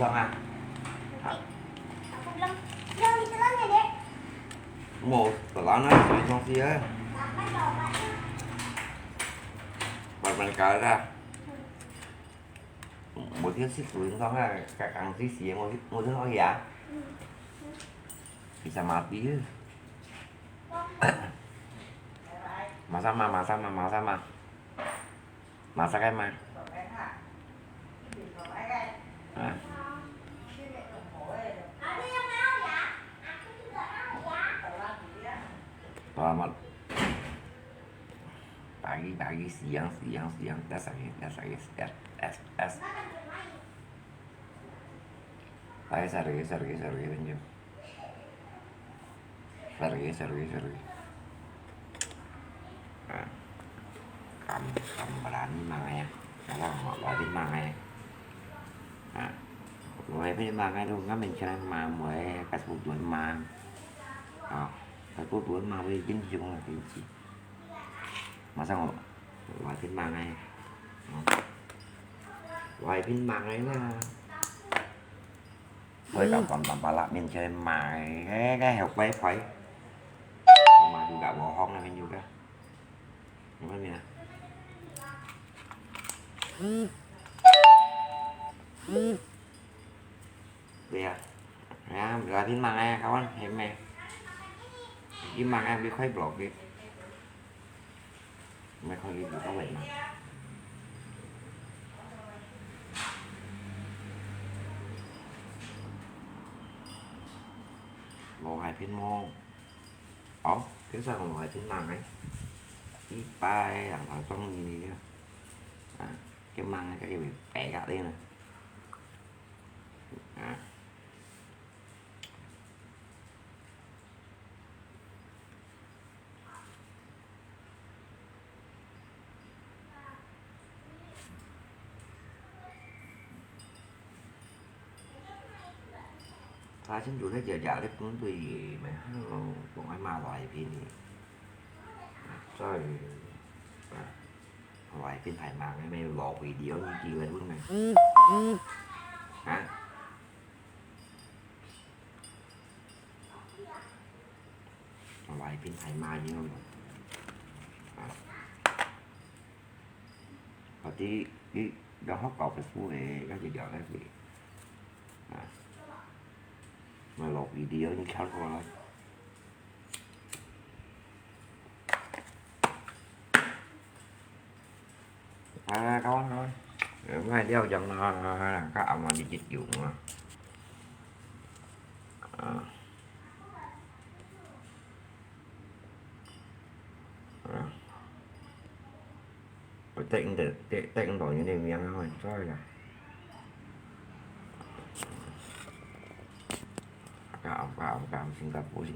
xong à? Không lắm. Giờ đi tới lớn này đi. Một tờ lá nó sủi xong xí á. Bắt đầu bạn. Bạn mình cởi ra. Một thiết xích sủi xong á, cả càng xí xí một thứ nói gì à? Bisa mati ya. Sama. Masak em à? À. Selamat pagi, siang, tes lagi, S. Saya sorry lanjut. Sorry. À, cầm berani mangai ya. Kalau nggak berani mangai. À, mulai bên mangai đâu ngắm mình cho em mà mới cái phụ tuổi mà. À, cái phụ tuổi mà với chính chung là cái gì? Mà sao gọi bên mangai? Gọi bên mangai là với còn lạ mình chơi mà cái học bé phải mà juga bohong namanya juga gimana ya ya ya berarti mangai kawan heme cái mangai bị khoái blog đi mấy con đi có vậy mà một hai phiên môn cái sao còn gọi phiên mangai cái bài làm ở trong gì à, cái măng cái bị bẻ gạt đi nè à. Chính chủ thấy giờ đấy cũng tùy mà còn ai mà loại phim thì rồi loại phim thải mà cái mày lọt video như chi lên luôn này hả loại phim thải mà như không và tí đó hot cọc được phú hệ các chị giờ đấy bị mà lọt video như khác rồi con thôi mai đeo dần là các ông mà đi dịch vụ mà tịnh đổi những điều miệng thôi rồi là các ông Singapore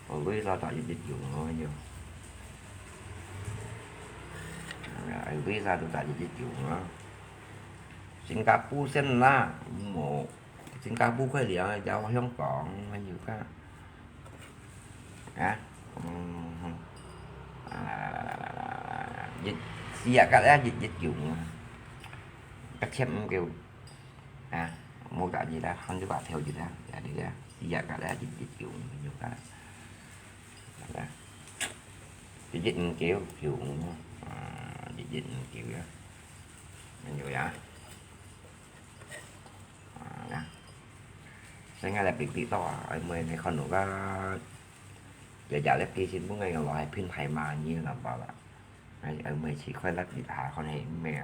ở với ra tại dịch vụ thôi nhiều anh với ra tại dịch vụ nữa Singapore xem là một Singapore cái liệu cháu không còn bao nhiêu cả hả dịch cả dịch vụ các xem kêu mô tả gì đó không cho bạn theo gì đó đi ra giá cả dịch vụ nhiều cái dịch kiểu dịch kiểu đó nhiều đó saya ngay là việc tí to ở mười này còn nữa giờ lép kia xin muốn ngay loại phim thầy mà như là bảo là ở mười chỉ khoai lát bị thả con hề mẹ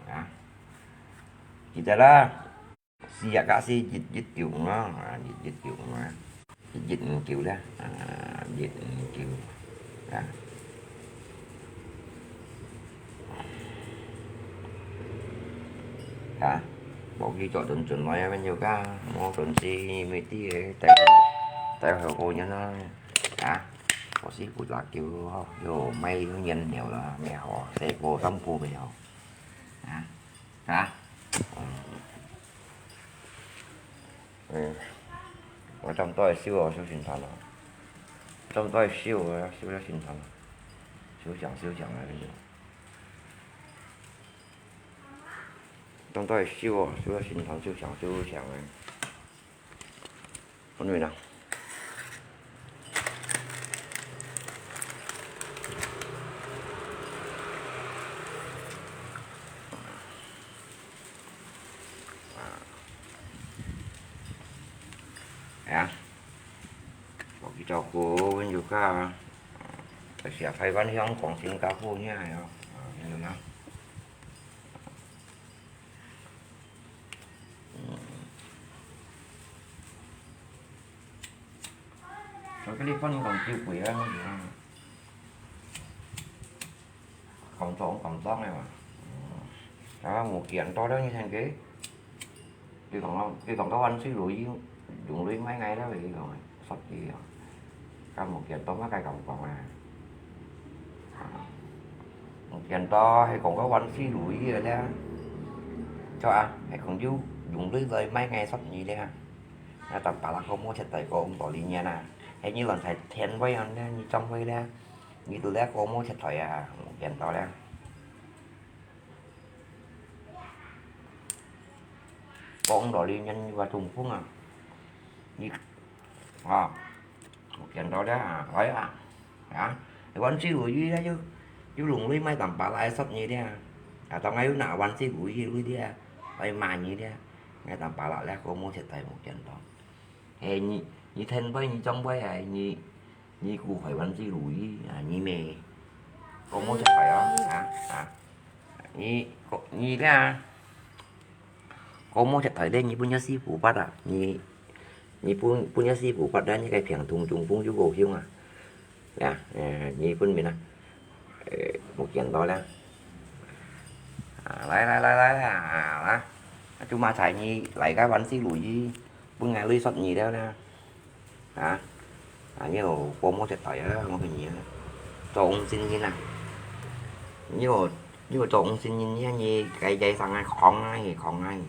đó kita lah siap kasih dịch vụ nó dịch vụ mà dịch kiểu đó dịch kiểu đó hả bộ ghi cho chuẩn nói bao nhiêu ca mua chuẩn gì mấy tí tay hồi cô nhá nó có xí của là kiểu vô may nó nhìn nhiều là mèo sẽ cô tông cô mèo hả ở trong tôi siêu truyền thống trong tôi siêu ra truyền thống siêu chẳng là cái gì 当到系燒啊，燒得線頭燒長燒長嘅，揾完啦。呀，我記咗個跟住家，成日睇翻香港新加坡呢係啊，見到嗎？rồi cái phân còn tiêu quỷ hơn gì không? Còn trộn còn tốt này mà đó một kiện to đó như thế kế cái còn có anh xíu lụi dùng lưới mấy ngày đó bị rồi sắp gì rồi cả một kiện to mấy cây còn à một kiện to hay còn có anh xíu lụi gì rồi đó cho hay còn dùng lướiเลยmấy ngày sắp gì đấy ha tập bà là không có sẽ tới cô ông tội đi nha nè hay như lần thầy thèn với anh đó như trong với đó như tôi đã cô muốn sẽ thời một kiện to đó con đòi đi nhanh qua Trung Quốc như một kiện to đó phải đó thì quán xíu lụi gì đó chứ luồng lưới mấy tầm bà lại sắp như thế tao ngay lúc nào quán xíu lụi gì lưới thế phải mà như thế ngay tầm bà lại cô muốn sẽ tới một kiện to hè như thân với như trong với như cụ phải bắn gì lùi như mẹ có muốn chắc phải đó như thế có muốn chắc phải đây như punya si phụ bắt như punya si phụ bắt đó như cái phiền thùng trùng phun chú gồ hiu như phun mình một chuyện đó là lấy đó chúng mà xài như lại cái bánh xí lùi với bữa ngày ly sọt gì đó nè nhiều cô muốn sẽ tới đó một cái gì đó trộn xin như nè nhiều trộn xin như như cái dây sang ai còn ai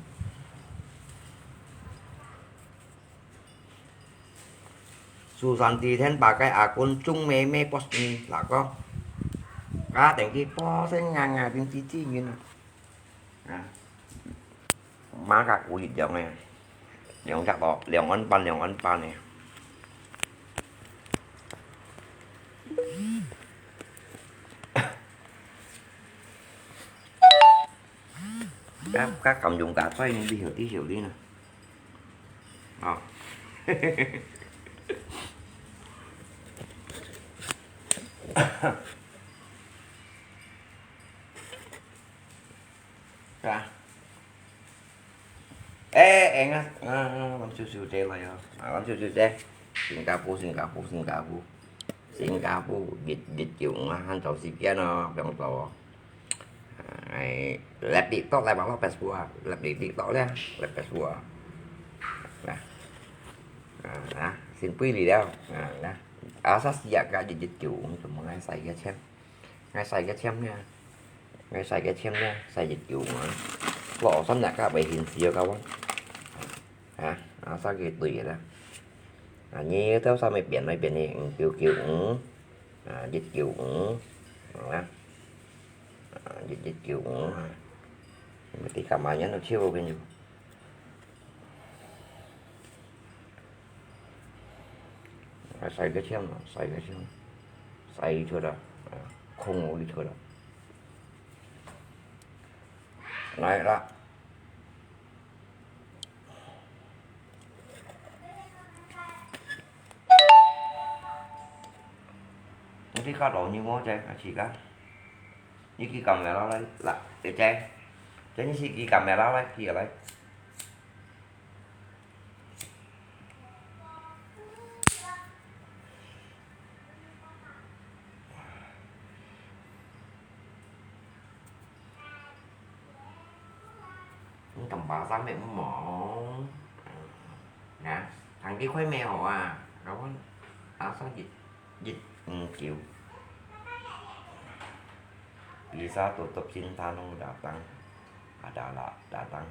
Susanti then bà cái côn trung mê post là có cá tiền kia po sẽ ngang tiếng tí như nè má cả của dịch dòng này dòng chắc đó liều ăn pan này các cầm dùng cả xoay đi hiểu đi nè ra ê em á bấm siêu treo lại bấm siêu treo Singapore dịch dụng han trò xịt kia nó bằng trò lẹp đi tốt lại bằng nó Facebook lẹp đi tốt đấy lẹp Facebook nè xin quý vị đâu nè asas giá cả dịch dụng cho mọi người xài cái xem ngay xài cái xem nha xài dịch vụ lọ xanh nhạc các bạn hiện xìa cao sao cái tùy đó như theo sao mày biển này kiểu dịch vụ dịch vụ thì cảm ơn nhé nó chiêu bên nhiều xài cái xem xài chưa đâu không ngồi đi chưa đâu này đó cái cá độ như món chơi chỉ cá như khi cầm mẹ nó đây là để chơi chứ như khi cầm mẹ nó đây kia đây tầm 3 mẹ mỏ nè thằng kia khoái mèo đâu có sao dịch kiểu Lisa tutup Sintanu datang adalah datang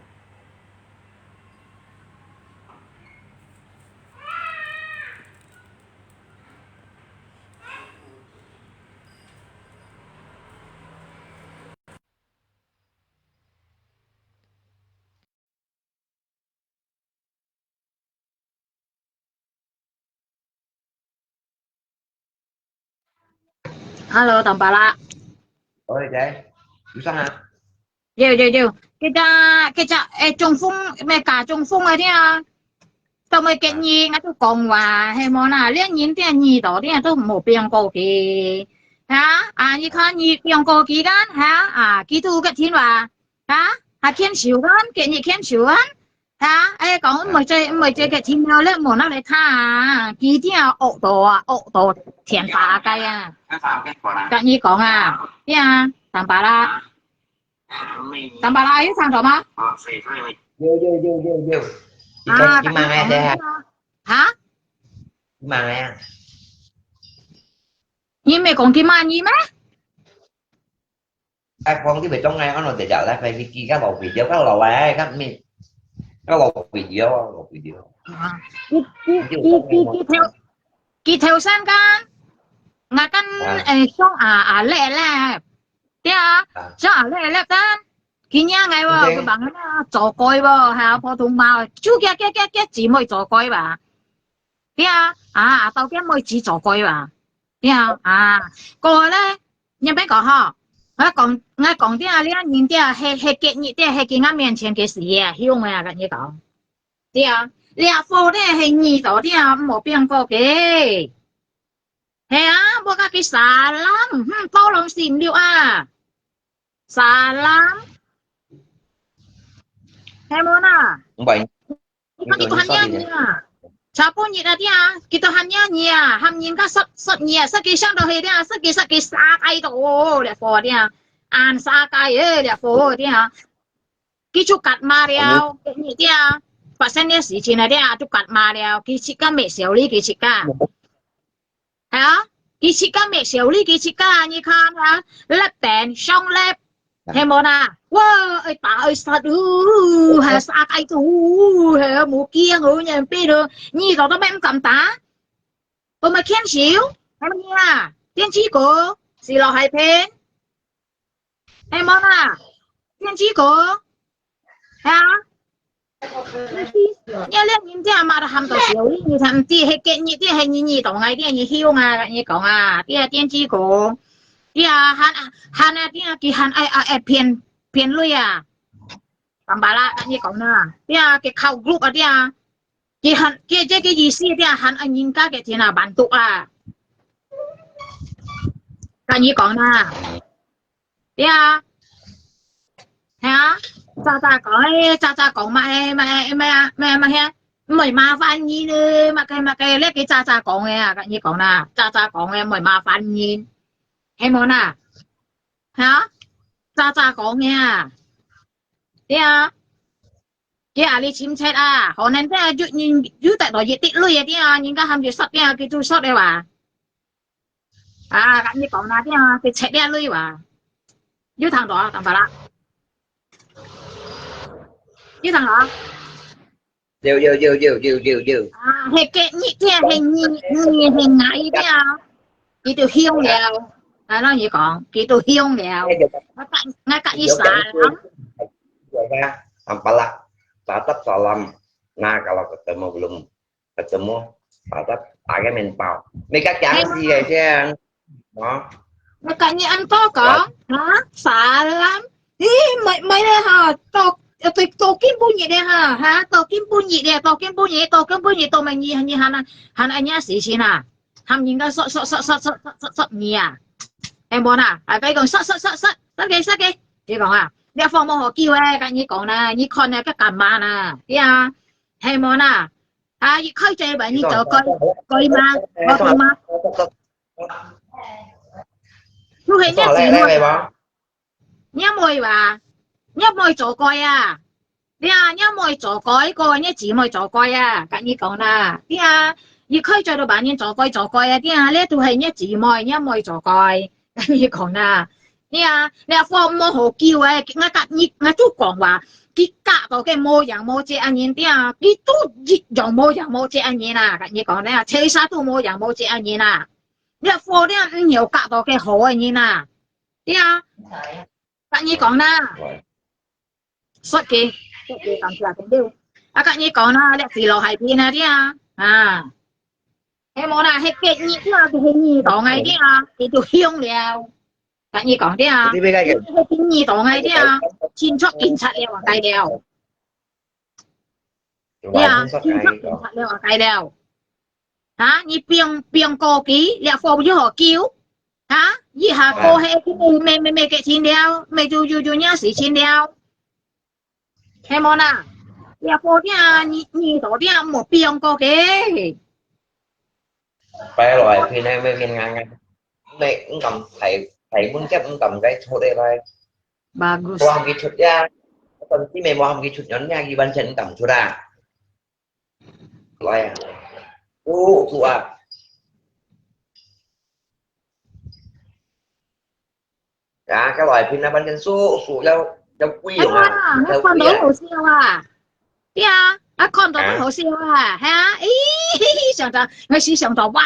Halo, Tampala. Ôi đấy, chú sao hả? Yo. Kita Trung Phong, mẹ cả Trung Phong rồi đi à. Tao mới cái À, gì, ngã tôi cònว่าให้มอน่ะเลี้ยงยินที่นี่ต่อที่都冇變過嘅嚇啊！你看你變過幾間嚇啊？幾多個天話嚇係天少間，嘅你天少間嚇？誒講唔係個天後咧，冇得嚟睇啊！幾啲啊惡道啊惡道田化雞啊！跟你講啊，啲啊淡白啦，要上咗嗎？vô. À, Chị bạn mang ai còn đây hả? hả? Chị mang ai à? Nhưng mày còn kim anh gì má? Các con cái bị trong ngay nó để trở lại phải vì các lầu video các lầu ai các mi các lầu video À, chứ không nghe một kỳ theo sang can, ngã can à xong lẹ thế à, à xong lẹ can, kỳ nhá ngày không vào cái thấy bằng nó trò coi vào, hà phổ thông mà, chú cái chỉ mới trò coi vào, thế à, tao cái mới chỉ trò coi vào, thế còn đấy, nhưng bên có họ, còn thế à, liền nhìn thế à, hay cái ngã面前嘅事啊，曉咩啊，咁嘢講。对啊，你貨咧係二度啲啊，冇變過嘅。係啊，我家嘅沙lâm，多兩閃了啊，沙lâm，係冇啦。bệnh Ikaw như dito tôi sao hanya thì này niya. Chapo niya dia, kita hanya niya, hamyin ka sat niya, sa kisang do dia, sa sakay to, le fo dia. An sakay le fo dia. Kichu kat ma như liao, ni dia. 發生啲事情啊啲啊都夾嘛了，佢切間未少呢幾切間，係啊，佢切間未少呢幾切間，你看啊，粒病雙粒，係冇啦，哇，哎打哎殺係殺雞肚，係啊冇驚我人邊度，呢度都咩咁打，我咪傾少，係咪啊？電子股是落係片，係冇啦，電子股係啊。因為你啲阿媽都喊到少，你睇啲係嘅，你啲係你同嗌啲你囂啊，你講啊，啲啊電子股，啲啊喊啲啊佢喊騙女啊，明白啦，你講啦，啲啊佢靠 group 啊啲啊，佢喊佢即係意思啲啊喊人家嘅錢啊辦毒啊，你講啦，啲啊係啊。渣講咩唔係麻煩煙啊，乜嘅呢幾渣講嘅啊，你講啦，渣講嘅唔係麻煩煙，係冇啦，嚇，渣講嘅啊，啲啊，啲啊你簽冊啊，可能啲啊要得來熱啲類啊啲啊，人家喊住塞啲啊，佢做塞你話，咁你講啦啲啊，佢切啲類話，要談到啊，談法啦。như thằng đó đều hay cái nhị kia hình ngại cái cái từ hiêu lèo nó gì còn cái từ hiêu lèo ngay cạnh như xả lắm ya apalah tatap salam nah kalau ketemu belum ketemu tatap pakai menpau mereka jangan sih guys ya đó ngay cạnh như ăn to có hả xả lắm ý mấy đây hả to tôi kim bún gì đây hả tôi kim bún gì đây tôi kim bún gì tôi mình như hắn anh nhá xí xí nè ham nhìn cái sợ nhỉ à em muốn cái còn sợ cái chị còn để phòng mồ hôi kêu cái như còn nè như con này cái cảm mà nè cái em muốn như khơi chơi bạn như chờ coi mà chú hình nhất gì luôn nhá mồi bà nhá mồi chỗ coi đi nhá mồi chỗ coi coi nhá chỉ mồi chỗ coi cái như còn nè đi như khơi chơi đồ bạn như chỗ coi đi lấy tụi hình nhá chỉ nhá mồi chỗ coi cái như còn nè đi你放魔好叫我都講話佢隔到嘅冇人冇隻眼啲佢都又冇人冇隻眼你講咧車沙都冇人冇隻眼你放啲唔有隔到嘅好眼啲你講啦xuất kỳ cảm giác cái điều các你講啦你自落係邊啲 em muốn là hết kết nhị là cái hình nhị tổ ngày đi à thì tôi hiông liao cái nhị còn đi à Jadi bega cái cái nhị tổ ngày đi à xin cho cảnh sát liao cái liao đi Coba à pun sok xin cho ai cảnh kok. sát liao cái liao hả nhị biếng biếng cô ký liao phô với họ cứu hả nhị hà cô hay cái mày cái xin liao mày chú nhá sĩ xin liao em muốn à liao phô đi à nhị tổ đi à một biếng cô ký Phải loại khi nay mình ngang mày cũng cầm thầy thầy muốn chấp cũng cầm cái chỗ đây thôi. bagus Mau cái chút ya. Còn khi mày mau cái chút nhón nha, ghi ban chân cầm chỗ ra. Loại à. Tụ à. Cái loại phim nó ban chân su đâu quy em rồi muốn mà. à nó Đâu con quy đối à. hồ siêu à đi à con đó À. hồ siêu à ha ý想着我是想着哇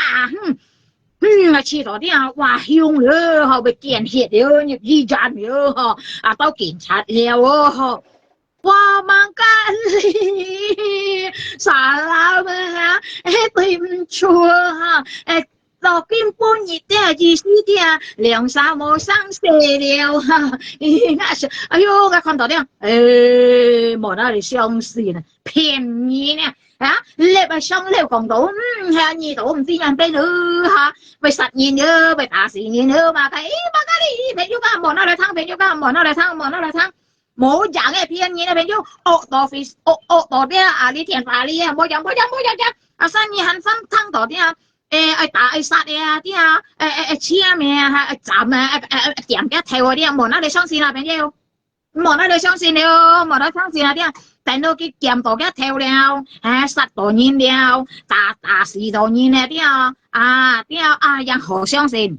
我去到啲啊哇凶了嗬被見血了你二戰了嗬啊到警察了嗬哇萬間傻啦嘛對唔住啊落金半日啲意思啲梁山冇生死了哈哎呦我看到啲冇得你相信啊騙你呢啊叻啊生叻講到係二度唔知人俾nữa嚇被實現咗被打死現咗嘛cái mà cái đi bên chú cái bọn nó lại thắng bên chú cái bọn nó lại thắng mỗi dạng cái phiên như này bên chú ô tô phi ô tô đi à đi thiền phá đi à mỗi dạng à sao như hắn phân thắng đó đi à ai打ai殺啊啲啊黐咩啊斬啊點嘅跳啲啊冇得你相信啦邊啲冇得你相信了冇得相信啦啲啊但到佢劍道嘅跳了殺到人了打死到人咧啲啲人好相信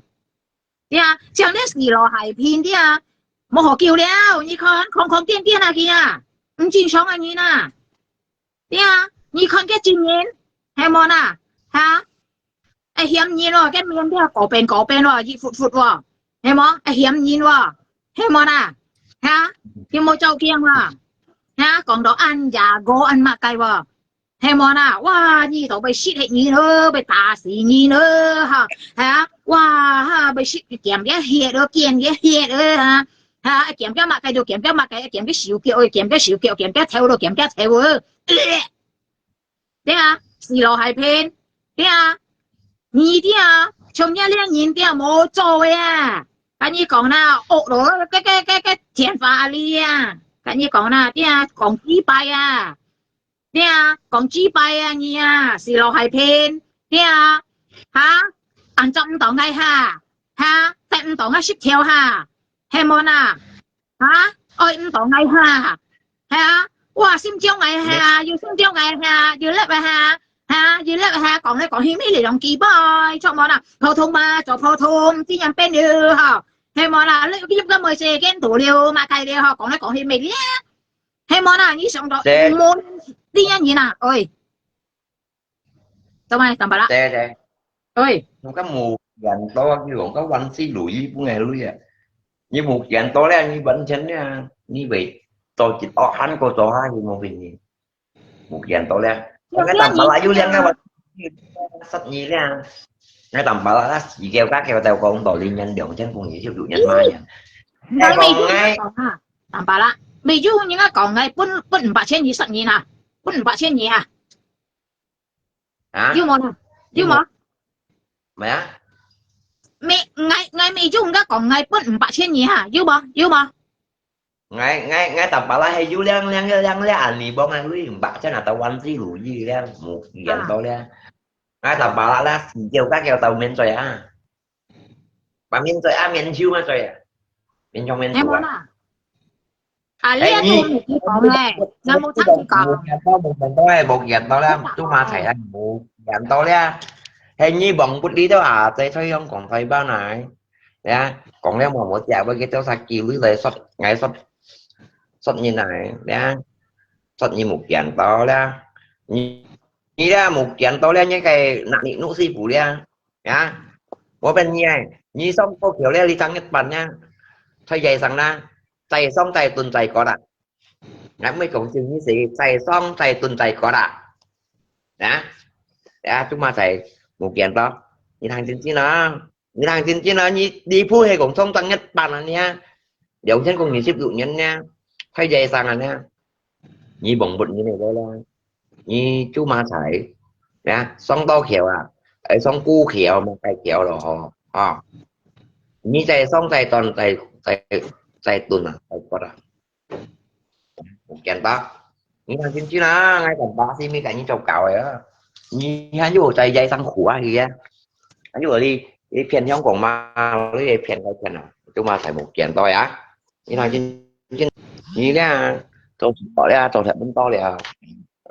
啲像啲事落係騙啲冇好叫了你看狂癲啊佢唔正常啊你啊啲你看嘅證人係冇啊嚇hiểm nhiên rồi cái miếng kia cổ bên rồi gì phụt rồi em không hiểm nhiên rồi em không ha cái môi châu kia mà ha còn đó ăn già gỗ ăn mặc cây vào em không wow gì đó bị shit hết gì nữa bị tà xì gì nữa ha wow bị shit kiếm cái hiệt đó kiếm cái hiệt đó ha kiếm cái mặc cây đồ kiếm cái xíu kiểu kiếm cái theo đồ kiếm cái theo đấy xì lò hai bên đấy你啲從一兩年啲冇做嘅跟你講啦，學到cái田法哩跟你講啦，啲講幾拜啲講幾拜你是落係騙啲按照唔同嘅但唔同嘅識條係冇愛唔同嘅哇心中嘅要心中嘅要叻嘅อยู่แล้วก่อนให้ก่อนให้ไม่เลยลองกี่บ่อยชอบมอนะพอทงมาจบพอทงที่ยังเป็นอยู่ให้มอนะเรื่องที่ยังก็ไม่เสียกันตัวเดียวมาไกลเดียวก่อนให้ก่อนให้ไม่เลี้ยให้มอนะนี่ส่ง到มนที่ยังยี่น่ะเอ้ยทำไมทำไปละ Xe xe. เอ้ย Không có mù dàn to như còn có quanh xí lụi của ngày luôn à. Như một dàn to lên như bánh chánh như vậy. Tôi chỉ to hắn cô to hai một bình một dàn to lên. Cái tầm bà lại vô lên cái sách gì ra cái tầm bà lại gì kêu các kêu tao con tội liên nhanh đường chân con gì siêu dụ nhanh mai nói mày du ngay tầm bàละmày du những cái còn ngay bún bạc trên gì sẵn gì nè bún bạc trên gì hả du mò nè du mò mày á mày ngay mày du cái còn ngay bún bạc trên gì du mò ngay tầm bà lại hay vô lên anh đi bông ăn lưới bạc chứ là tao quanh xí lụi gì ra một dàn to lên ngay tầm bà lại là kêu các kêu tao men rồi bà men rồi men chiêu mà rồi bên trong men em muốn liên tục một cái còn này năm một tháng còn một dàn to lên chú mà thầy anh một dàn to lên hình như bọn bút đi đó tôi thấy không còn thấy bao này còn nếu mà một dàn với cái tao sạc chiều với lại xuất ngày xuất như này xuất như một dàn to lên như ra một dàn to lên như cái nặng nhị nụ si phủ lên có bên như này như xong có kiểu lên đi sang Nhật Bản nha thay giày sang ra giày xong giày tuần giày có đặt mấy cổng chừng như gì giày xong giày tuần giày có đặt chúng mà thầy một kiện to như thằng chính nó như đi phu hay cũng thông tăng nhất bạn nha đều chân cùng những ship dụ nhân nha thay dây sang là nha như bổng bụng như này đây là như chú ma sải nha xong to khéo à ấy xong cu khéo mà tay khéo rồi họ như tay xong tay toàn tay tay tay tuần à tay quạt à một kiện to như thằng chính nó ngay còn ba thì mới cả như trâu cào ấy á như hai chú tay dây sang khủ gì á anh chú đi đi phiền trong quảng ma lấy đi phiền cái phiền nào chúng mà phải một kiện to á như thằng chính như là tôi bỏ ra tôi thật bún to là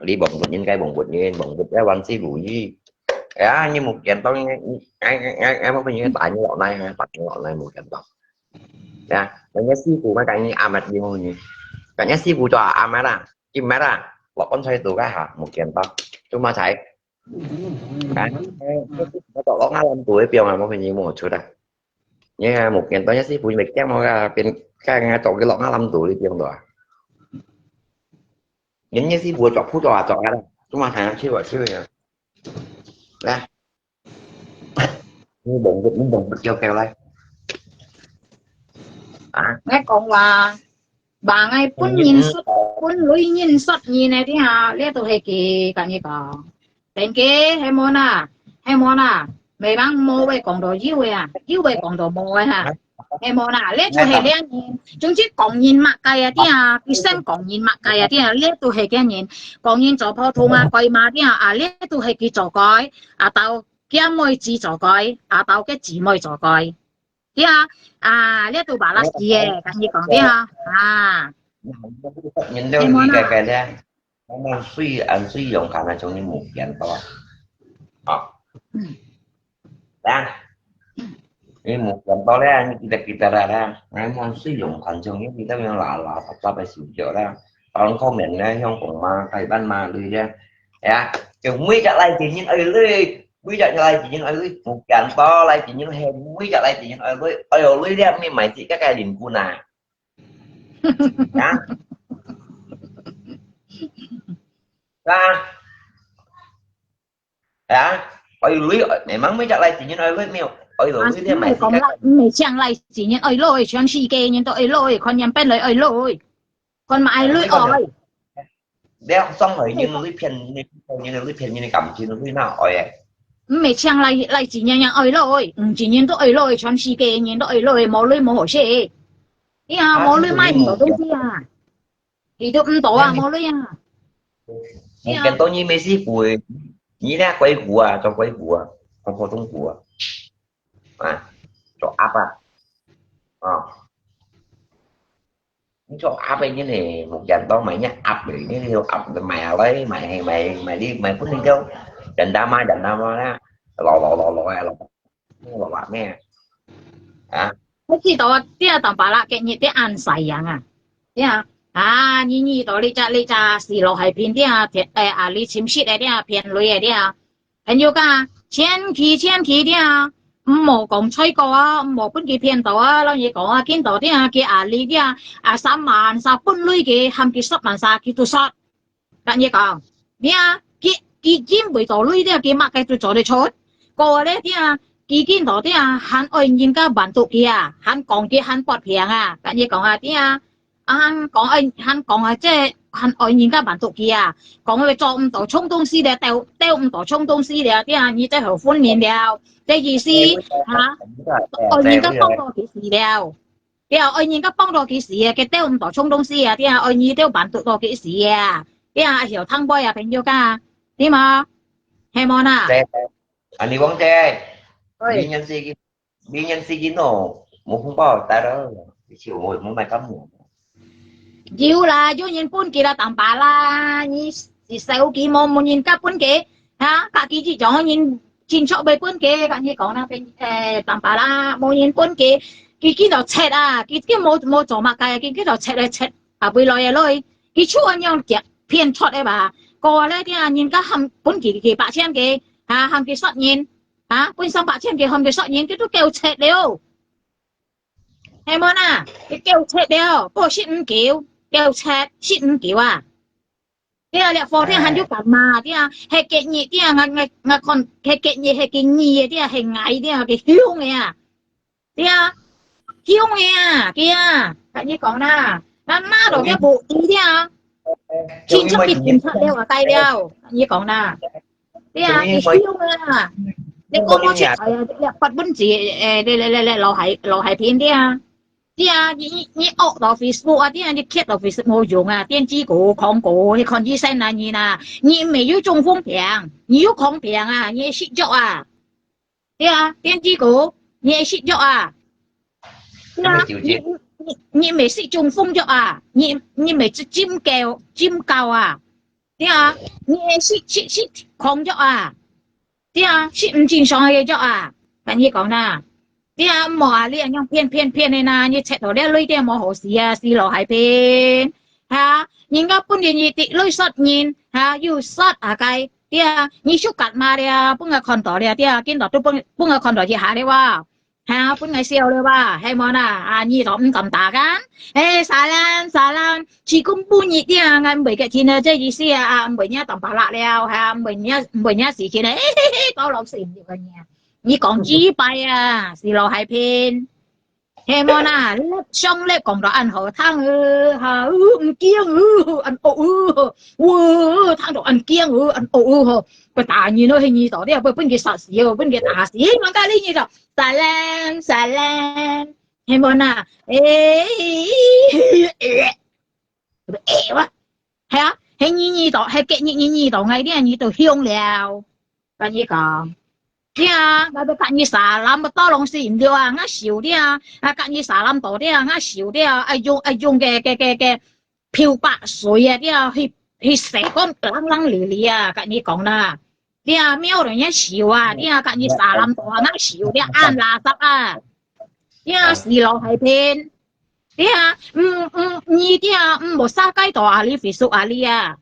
đi bồng bột nhân cây bồng bột như bồng bột ra quan si bụi gì á như một kiện to em có bao nhiêu tại như lọ này tại như lọ này một kiện to nha cái nhất si của mấy cái như amet đi không nhỉ cái nhất si của cho amet à kim mét à lọ con xoay từ cái hả một kiện to chúng mà thấy cái nó tỏ lọ 5 tuổi biểu mà có bao nhiêu một chút à như một kiện to nhất si của mình chắc nó raเป็นcái ngay tổ cái lọ 5 tuổi đi biểu rồi những nhất si của chọn phút rồi chọn ra chúng mà thấy chưa chưa nè như bụng vịt kêu kêu lên à nghe còn là bà ngay phun lưỡi nhìn sót nhìn này thì hà liên tục hay kỳ cả như cả đến cái hay món à mấy bang mua về còn đồ dưa về còn đồ mua ha hay món à liên tục hay liên nhìn chúng chỉ còn nhìn mặt cái thì à cái xem còn nhìn mặt cái thì à liên tục hay cái nhìn còn nhìn chỗ phổ thông à coi mà thì à liên tục hay cái chỗ coi à tao kia mới chỉ chỗ coi à tao cái chỉ mới chỗ coi thì à liên tục bảo là gì cái như còn thì à nhìn đâu gì cái ra nó đang suy dụng khả năng trong những một kiện to đang như một kiện to ra như kita ra nó đang suy dụng khả năng trong những kita yang là ta phải sử dụng ra còn không nhận ra trong cùng mà thầy ban mà đi ra ya chừng mấy trả lại thì những ấy lưới quý trả lại thì những ấy lưới một kiện to lại thì những hem quý trả lại thì những ấy lưới ra mấy mày thì các cái đình cu nà đó ra à ơi lưới mày mắng mấy trả lại thì những ơi lưới mèo ơi rồi lưới thế mày còn lại mày chẳng lại chỉ những ấy lôi cho anh xì kê những tôi ấy lôi còn nhắm bên lấy ấy lôi còn mà ai lưới ơi đeo xong rồi nhưng lưới phiền như cầm chỉ lưới nào ơi mày chẳng lại chỉ những ấy lôi chỉ những tôi ấy lôi cho anh xì kê những tôi ấy lôi mò lưới mò hổ xê đi à mò lưới mai mò đông gì à thì tôi không tổ à mò lưới à một cái tôi như Messi cuối như ra quay của cho quay của không có tung của à cho áp cho áp như này một dàn to mày nhá áp bị như theo áp mày lấy mày đi mày cũng đi đâu đành đa mai đó lò bạn nghe à cái gì đó tiếc tầm bà là cái gì tiếc ăn sai à tiếc à như đó lý cha xì lò hay phiền tiếc à lý chim xịt đấy tiếc phiền lười tiếc anh yêu cả千祈tiếc冇講吹過啊，冇本幾片到啊，老嘢講啊，見到啲啊嘅啊你啲啊3萬3本類嘅，含佢10萬3佢都殺，咁嘢講，啲啊佢見唔到類啲嘅乜嘅都做得出，個咧啲啊佢見到啲啊喊愛人家辦到嘅啊，喊講嘅喊割平啊，咁嘢講啊啲啊喊講啊即係。喊愛人家辦到嘅啊，講佢做唔到衝東西咧，掉唔到衝東西咧，啲人你真係好歡迎了。第意思嚇，愛人家幫到幾時了？啲啊愛人家幫到幾時啊？佢掉唔到衝東西啊，啲啊愛人都辦到幾時啊？啲啊條湯杯啊朋友家點啊？係冇啊？anh đi bóng tre đi nhân si kín nổ một không bao ta đó chịu ngồi muốn mày cắm ngủ yêu là yêu nhân bốn kia là tạm bà là như sao kỳ mong nhìn các bốn kia ha cả kỳ chỉ cho nhìn chín chỗ bảy bốn kia cả như còn là bên tạm bà là mong nhìn bốn kia kỳ đó chết à kỳ mua chỗ mà cái đó chết à bây lôi kỳ chú anh nhau kẹt phiền chót đấy bà còn lại thì nhìn các hầm bốn kỳ 800 kia ha hầm kỳ sót nhìn ha bốn xong 800 kia hầm kỳ sót nhìn cái tôi kêu chết đều hay món cái kêu chết đều cô xin kêu kêu chết xin kiểu à dia lihat foto dia hanjuk kama dia heketnya dia ngakon heketnya heketnya dia hengai dia cái hiung ya dia hiung ya kia cái như còn na na đồ dia bộ dia chín trăm nghìn tiền đeo ở tay đeo như còn na dia cái hiung à để có một chiếc là bắt bún gì để lò hải片dia dia你恶到 Facebook 啊，dia你 keep 到 Facebook 冇用啊，電子股、광股，你看醫生啊，你沒有中風病，你有狂病啊，你失足啊，對啊，電子股你失足啊，那你沒失中風足啊，你沒尖教啊，對啊，你失狂足啊，對啊，失唔正常嘅足啊，跟你講啦。啲啊冇啊，你用騙你啦，你赤頭啲女啲冇好事啊，是落係騙嚇，人家本人你啲女失言嚇，要失啊計啲啊，你出格嘛啲啊，本個看到啲啊，啲啊見到都本個看到一下啲話嚇，本個笑啲話，係冇啦，啊你都唔咁打กัน誒沙蘭，chỉ cũng半日啲啊，我每個天啊，即係意思啊，每日當白辣了嚇，每日時間咧，搞落成條嘅嘢。你講豬幣啊，是落係騙，係冇啦，雙叻講到ăn河湯嚇，唔驚ăn湯到ăn驚ăn個大嘢咯，係呢度啲啊，本嘅實事，本嘅大事，我家呢嘢就沙蘭，係冇啦，哇，係啊，係呢度係嘅呢度ngay啲呢度香料，跟你講。dia babe kat ni salam tolong sim dia nga siu dia kat ni salam to dia nga siu dia ayung ke phiêu bạc suy à dia hi sẽ con lăng lì à kat ni講啦 dia miêu rồi nhá siu à dia kat ni salam to nga siu dia an la sap à dia si lo hai pen dia ni dia một sa cái to ali Facebook ali à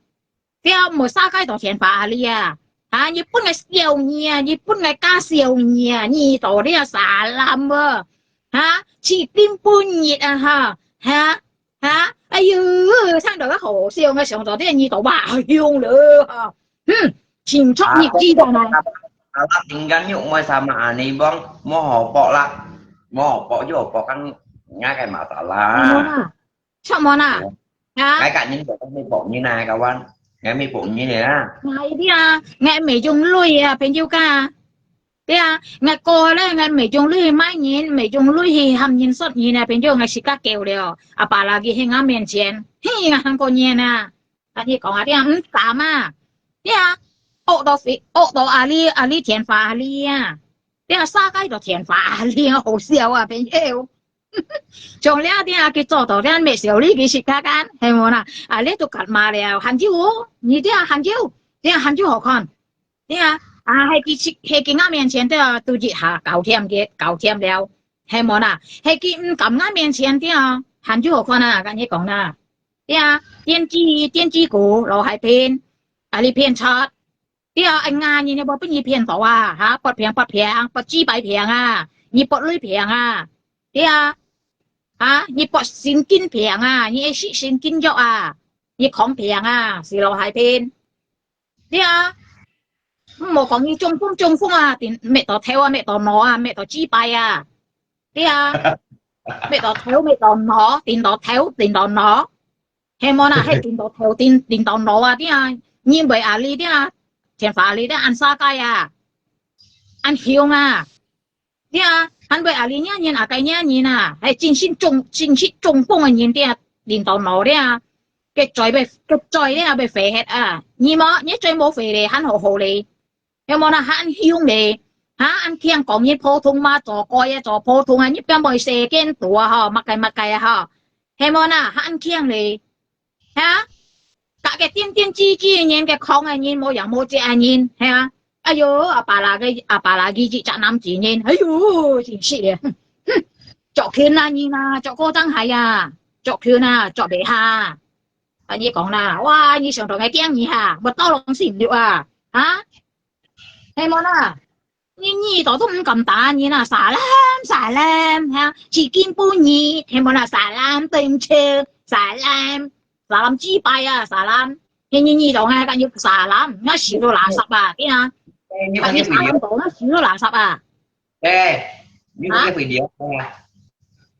dia một sa cái to thiền phá ali à à, như bún ngày siêu nhia, như bún ngày cá siêu nhia, như tổ đi à xả làm bơ, hả? Chỉ tim bún nhiệt à hả? Ai sang đó các hồ siêu ngay xong đó đi như tổ bà hiung nữa, chìm chóc nhiệt chi đó này. Tinggal nhung mai sama ni bang, mau hopok lah, mau hopok juga hopok kan ngay cái mata lah. Sao mà na? Cái cả những cái mi bột như này kawan. Nghe mi bụng như này á. Ngày đi à, ngày mấy chung lui à, bên yêu ca. Đi à, ngày cô đấy, ngày mấy chung lui mai nhìn, mấy chung lui thì hầm nhìn sốt nhìn à, bên yêu ngày xí cá kêu đều. À bà là cái hình á miền chén, hi ngày hàng cô nhìn à. À thì còn à đi à, tám à. Đi à, ổ đồ Ali thiền phá Ali à. Đi à, xa cái đồ thiền phá Ali à, hổ siêu à, bên yêu. Trong lẽ đi à cái chỗ đó đi ăn mấy xíu đi cái xịt cá can, hay không nào? À lấy tụ cắt mà đều hành chiếu, như thế à hành chiếu họ con, đi à hay cái ngã miền trên đó tụ chỉ hạ cào thêm đều, hay không nào? Hay cái cầm ngã miền trên đó hành chiếu họ con à, cái gì講啦? Đi à tiên tri股เราให้เป็นอะไรเป็นช็อต đi à anh ngà như nàyบอกเป็นยี่เป็นต่อว่าฮะปลดเพียงปลดจี้ไปเพียงอ่ะยี่ปลดลุยเพียงอ่ะ đi à à, như bọt xin kinh phiền à, như xin kinh cho à, như không phiền à, xì lò hai bên, đi à, một con như trung phong à, thì mẹ tỏ theo à, mẹ tỏ nó à, mẹ tỏ chi bài à, đi à, mẹ tỏ theo mẹ tỏ nó, tiền tỏ nó, hay món à, hay tiền tỏ theo tiền tỏ nó à, đi à, như vậy à đi à, tiền phá đi ăn xa cái à, ăn hiêu à, đi à. Anh bây giờ liền nhìn à cái nhìn à, hay chính sĩ trung phong à nhìn đi à, điện đầu nó đấy à, cái trời đấy à bị phê hết à, nhưng mà nhớ trời冇phê đấy, hắn hồ đấy, nhưng mà hắn hiung đấy, anh kiêng講嘢普通嘛，做蓋啊做普通啊，一般冇射箭ตัว哈，乜計啊哈，係冇啦，hắn kiêng đấy, cả cái tiên chi nhìn cái không à nhìn冇人冇隻啊nhìn,係啊。哎呦，阿爸啦嘅只男子nhìn，哎呦，真是嘅，作拳啊nhìn啊，作歌真係啊，作拳啊，作地下，阿姨講啦，哇，你上台嘅驚你嚇，咪多兩時唔了啊，嚇，係冇啦，你度都唔咁打你啦，沙蘭嚇，只見半日，係冇啦，沙蘭對唔住，沙蘭豬拜啊，沙蘭。hiện như đó ngay cái như xả lắm nó xỉu đồ là sập à cái à như cái có như cái xả lắm video tổ nó xỉu đồ là sập à ê như có hả cái video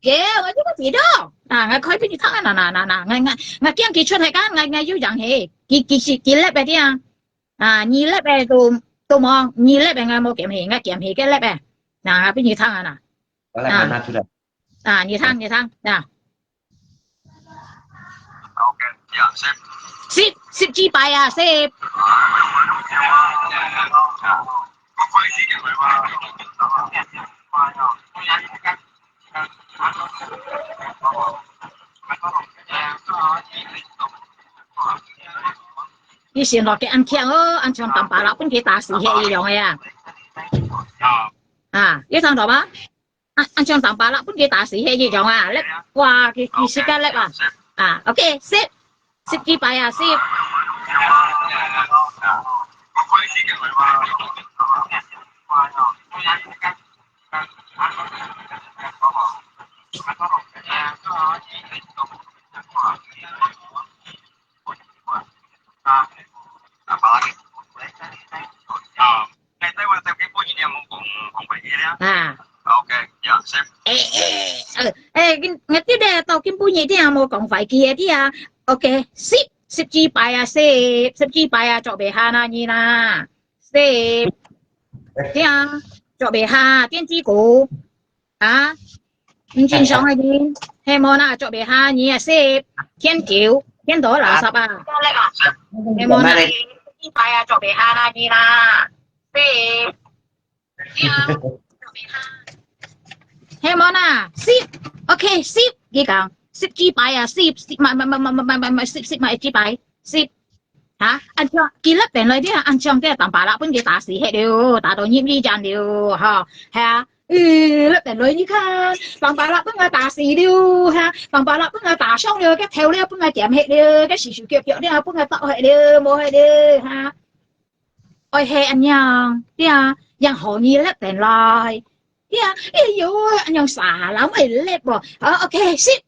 yeah cái cái gì đó à ngay khói bên như thằng nè ngay ngay ngay kia kia出嚟㗎ngay ngay要人氣幾叻嘅啲啊à二叻嘅到冇二叻嘅冇減氣嘅叻嘅嗱邊như thằng à nè đó là Hana sudah à như thằng nè ok dạ sếp ship chi bài à ship có quay gì vậy mà以前落嘅ăn強哦ăn強淡白啦本幾打死氣一樣嘅啊啊呢趟度嗎ăn強淡白啦本幾打死氣一樣啊叻哇佢識得叻啊à ok ship ship chi bài à ship có quay gì vậy mà ngày tới qua xem cái phố gì em cũng phải gì đấy à ok dạ sếp nghe tiếp đây tao kiếm bún gì thế à một còn phải kia đi à ok ship ship chi bài à ship chi bài à cho bé hà na nhi na ship thế à cho bé hà tiên tri cổ à trên sông hay đi hay món à cho bé hà nhi à ship thiên kiều thiên đó là sập à hay món à chi bài à cho bé hà na nhi na ship thế à cho bé hà hay món à ship ok ship gì cả ship chi bài à ship mà ship mà chi bài ship hả anh cho kỹ lắm tiền lời đi anh cho cái tầm bà lạ bên kia打死hết đều打到nhiễm đi chán đều ha ha lắm tiền lời như khác tầm bà lạ bên người打死đều ha tầm bà lạ bên người打xong đều cái theo đều bên người giảm hết đều cái sự kiệp kiệp đi bên người tạo hết đều mua hết đều ha ôi hè anh nhang đi à yang họ như lắm tiền lời đi à yêu anh nhang xả lắm ấy lép bỏ ok ship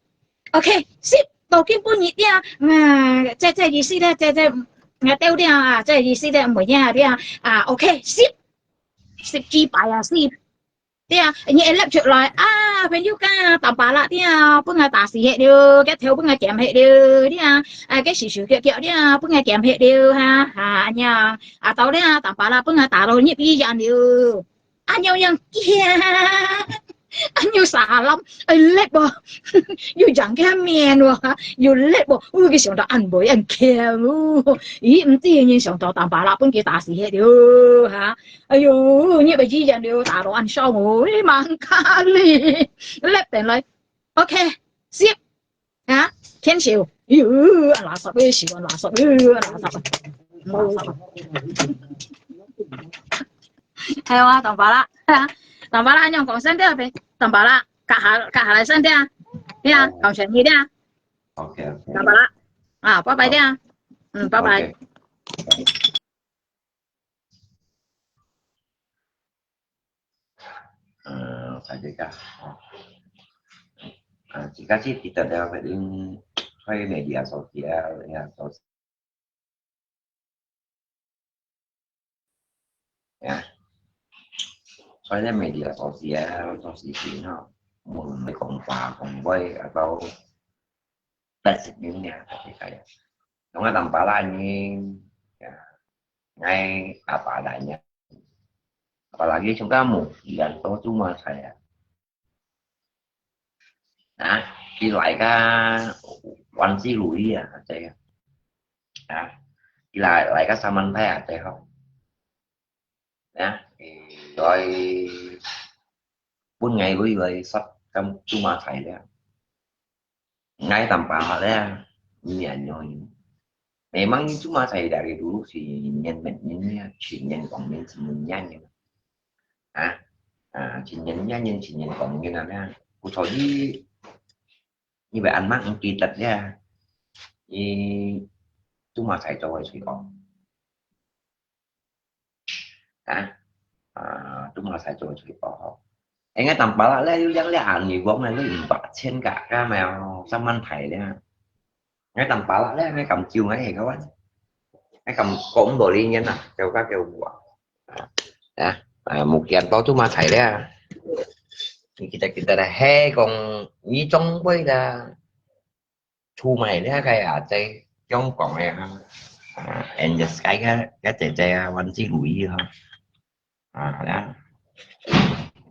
ok ship đầu kim bún nhị đi à chạy gì xí đây chạy nghe tiêu đi à chạy gì xí đây mỗi nhà đi à ok ship ship chi bài à ship đi à nhẹ lép chuyện lại phải yêu ca tạm bà lại đi à bữa ngày tả xì hệ đều cái theo bữa ngày kèm hệ đều đi à cái sự kiện đi à bữa ngày kèm hệ đều ha nha tao đi à tạm bà lại bữa ngày tả rồi nhịp đi dàn đều nhau nhau kia anh yêu xả lắm anh lép bò yêu chẳng cái mẹ nữa yêu lép bò cái xong đó ăn bồi ăn kèm ý không tin nhưng xong đó tạm bà lạ bên kia打死hết điều hả ai yêu như bây giờ đều打到ăn sau ngồi mang cá li lép tiền lại ok ship hả thiên chiều yêu là sập cái xỉu là sập theo tạm bà lạ tạm bà lạ nhau còn xem thế呗tạm bà lạ cả lại xem thế à thế à còn chuyện gì thế à ok tạm bà lạ bye bye thế à bye bye saja jika sih kita dapat di media sosial ya soalnya media sosial sisi nó mulai kompa boy atau basicnya tapi kayak nggak tanpa lagi ya ngay apa adanya apalagi chúng ta một dan tôi cuma saya đi lại cái quan sĩ lùi à chạy đi lại cái saman thay à chạy không rồi buôn ngày với người sắp trong cuma thầy đấy ngay tầm bảo đấy nhà nhồi memang cuma saya dari dulu si nhân si nhân còn nhân si nhân si nhân si nhân còn như nào nha cô thôi như vậy anh mắc kỳ tịch ra thì cuma saya cho si còn cuma saya cho si còn anh ấy tầm bảo là lấy dáng lấy ảnh nhiều quá này lấy bạc trên cả cái mèo xăm anh thầy đấy ngay tầm bảo là lấy ngay cầm chiều ngay thì các bạn cái cầm cũng đồ liên nhân à kêu các kêu quả một kiện to chúng mà thấy đấy kita dah hai còn như trong với là thu mày đấy cái đây trong còn này and the sky cái trẻ trẻวันที่ลุยđó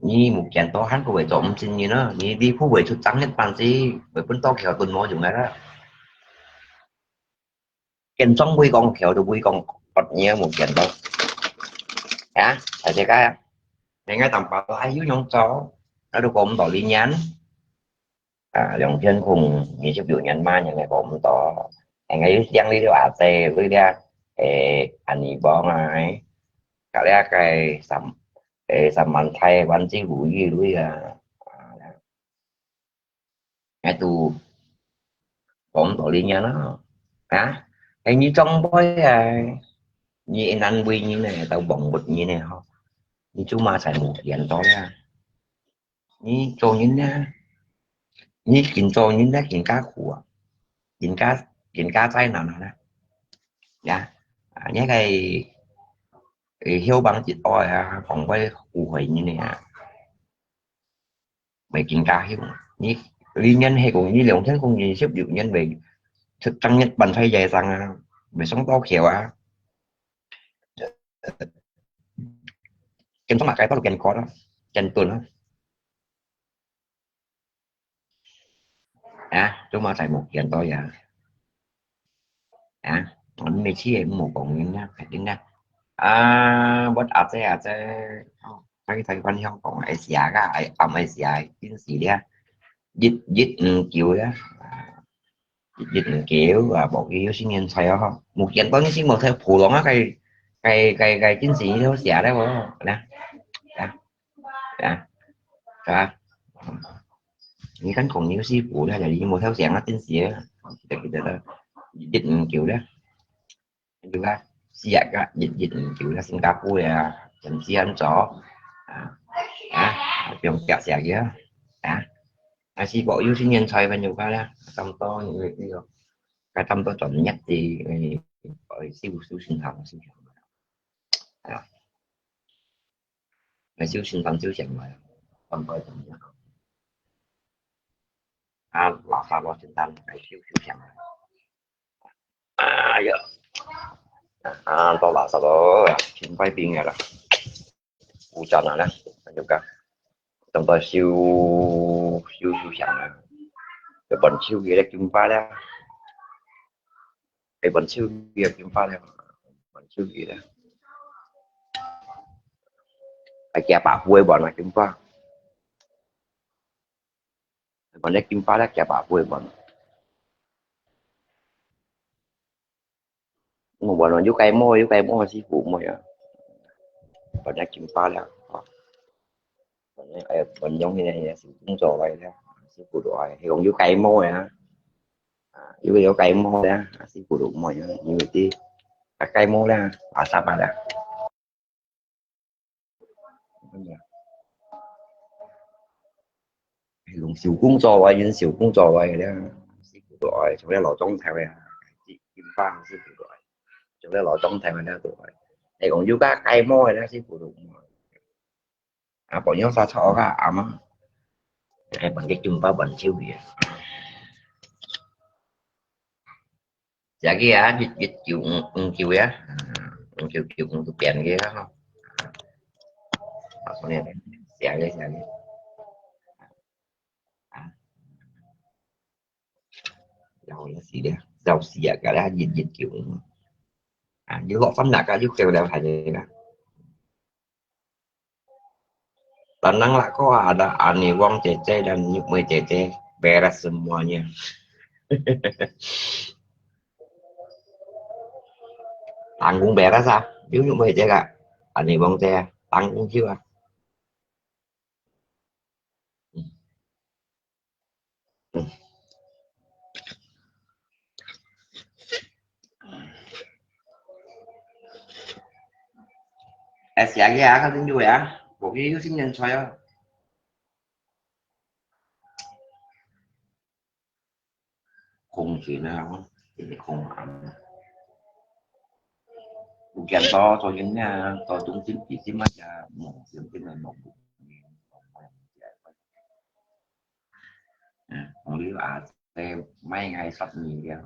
như một kiện to hắn có vẻ trộm xin như nó như đi khu về chút trắng hết bàn gì với bên to khéo tuần mò dùng đấy đó kiện trong quy con khéo được quy con bật nhẹ một kiện to hả tại thế cái này ngay tầm bảo ai dưới nhông chó nó được ôm tỏ đi nhắn dòng trên cùng như chụp dụ nhận ma nhà này ôm tỏ anh ấy đang đi vào tê với ra anh ấy bỏ này cả ra cái sắm mạnh thay bánh chí bụi gì đuôi ngay tù ôm tỏ đi nhắn nó hả cái như trong bói như anh quy như này tao bồng bịch như này không như chú ma xài một kiện to ra như cho những như kiện cho những cái kiện cá của kiện cá tay nào đó dạ nhớ cái hiếu bằng chị tôi còn với cụ huệ như này về kiện cá hiếu như liên nhân hay cũng như liệu thế cũng gì xếp dụ nhân về thực tăng nhất bằng thay dày rằng về sống to khéo trên sống mặt cái đó là kiện có đó trên tuần đó chúng ta xài một kiện to dạ mình mới chỉ em một còn nha phải đứng nha bất thấy thấy quan trọng còn Asia cái Asia chính sĩ đấy dịch dịch kiểu đó dịch kiểu và bộ yếu sinh nhân thay không một dạng có những sinh một theo phụ đó cái chính sĩ theo Asia đấy không nè những cánh còn nhiều sĩ phụ đây là đi một theo dạng nó chính sĩ dịch kiểu đó được ra Asia cái dịch kiểu là Singapore thậm chí anh chó dùng kẹt xẻ kia chỉ bộ yếu sinh nhân thay và nhiều cái đó trong to những việc như cái tâm tôi chọn nhất thì bởi siêu siêu sinh thần siêu sinh thần siêu chẳng mà tâm tôi chọn nhất là sao lo sinh thần cái siêu siêu chẳng giờ tôi là sao đó chuyển quay pin này là u chân này đó nhiều cái tâm tôi siêu siêu siêu chẳng cái bệnh siêu gì đấy chúng ta đó cái bệnh siêu gì chúng ta đó bệnh siêu gì đó cái chả bạc quê bọn này chúng ta bọn đấy chúng ta đó chả bạc quê bọn một bọn nó giúp cái môi sư phụ môi bọn đấy chúng ta là bọn giống như này sư phụ trò vậy đó sư phụ đòi thì còn giúp cái môi giúp cái môi đó sư phụ đủ môi như vậy cái môi ra sao mà đã dùng siêu cung trò vậy những siêu cung trò vậy đó sư phụ đòi trong đó lò trống theo này kim phan sư phụ đòi trong đó lò trống theo này đòi thì còn giúp cái môi đó sư phụ đủ bọn nhớ sao thọ cả mà cái bằng cái chúng ta bệnh siêu việt dạ kia dịch dịch chịu chịu á chịu chịu tụt bèn kia không con này dạ cái rồi nó xì đấy giàu xì cả đã dịch dịch chịu dưới gõ phấn nạc dưới kêu đều thành đó tenang lah kok ada ani wong cece dan nyukme cece beres semuanya tanggung beres nếu nyukme cece gak ani wong ce tanggung chưa SCA kan tinju ya pokoknya sih yang saya không chỉ nào thì không ăn Bukan to những to trung tính chỉ chỉ mà một những cái này một còn lý là thêm mấy ngày sắp nhiều kìa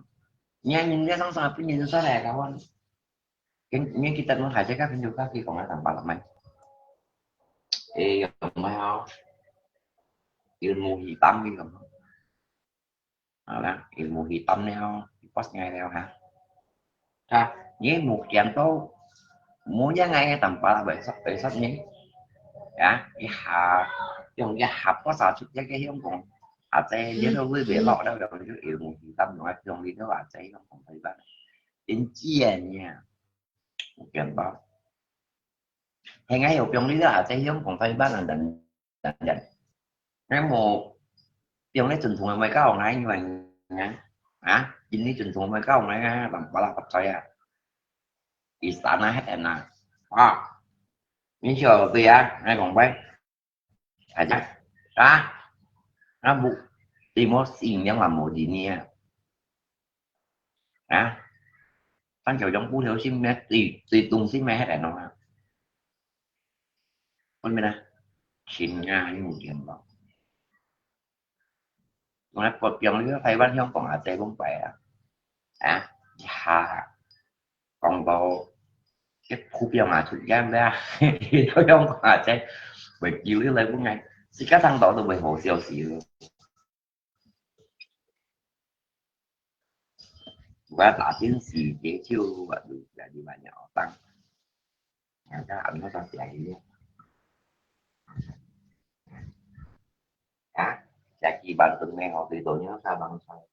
nha nhìn ra xong sập cái nhìn nó đẹp kawan những kita nó hanya kan juga khi còn ở tầm ba mấy thì mấy họ ilmu hitam gitu đó ilmu hitam neo post ngay neo hả với một dạng tố muốn giá ngay tầm ba bảy sắp nhé cái hà dùng cái hộp có sao chút cái không còn à thế với nó với việc lọ đâu rồi cái ilmu hitam nói trong đi nó là thế không còn thấy bạn đến chia nha một dạng đó hay ngay ở trong lý là thế giống còn thấy bạn là định cái một trong lấy tình thường mấy cái ông này như vậy nha hả chính lý tình thường mấy cái ông này làm bảo là tập say à istana hết em nào những chờ kia ngay còn bé à chắc đó nó vụ tìm một xin những làm một gì nè hả tăng chiều trong cú thiếu xin mẹ tùy tung xin mẹ hết em nào con bên này xin nga như một chuyện đó nó cột dòng lý thầy ban không còn là tệ cũng khỏe à còn vào cái khu vực mà thực ra ra thì nó không phải chứ bởi chiếu cái lời của ngài thì các thằng đó từ bởi hồ siêu xỉ luôn và đã tiến sĩ chế chiêu và được là gì mà nhỏ tăng các anh nó ta chạy đi á chắc gì bạn từng nghe họ từ tuổi nhớ sao bằng sao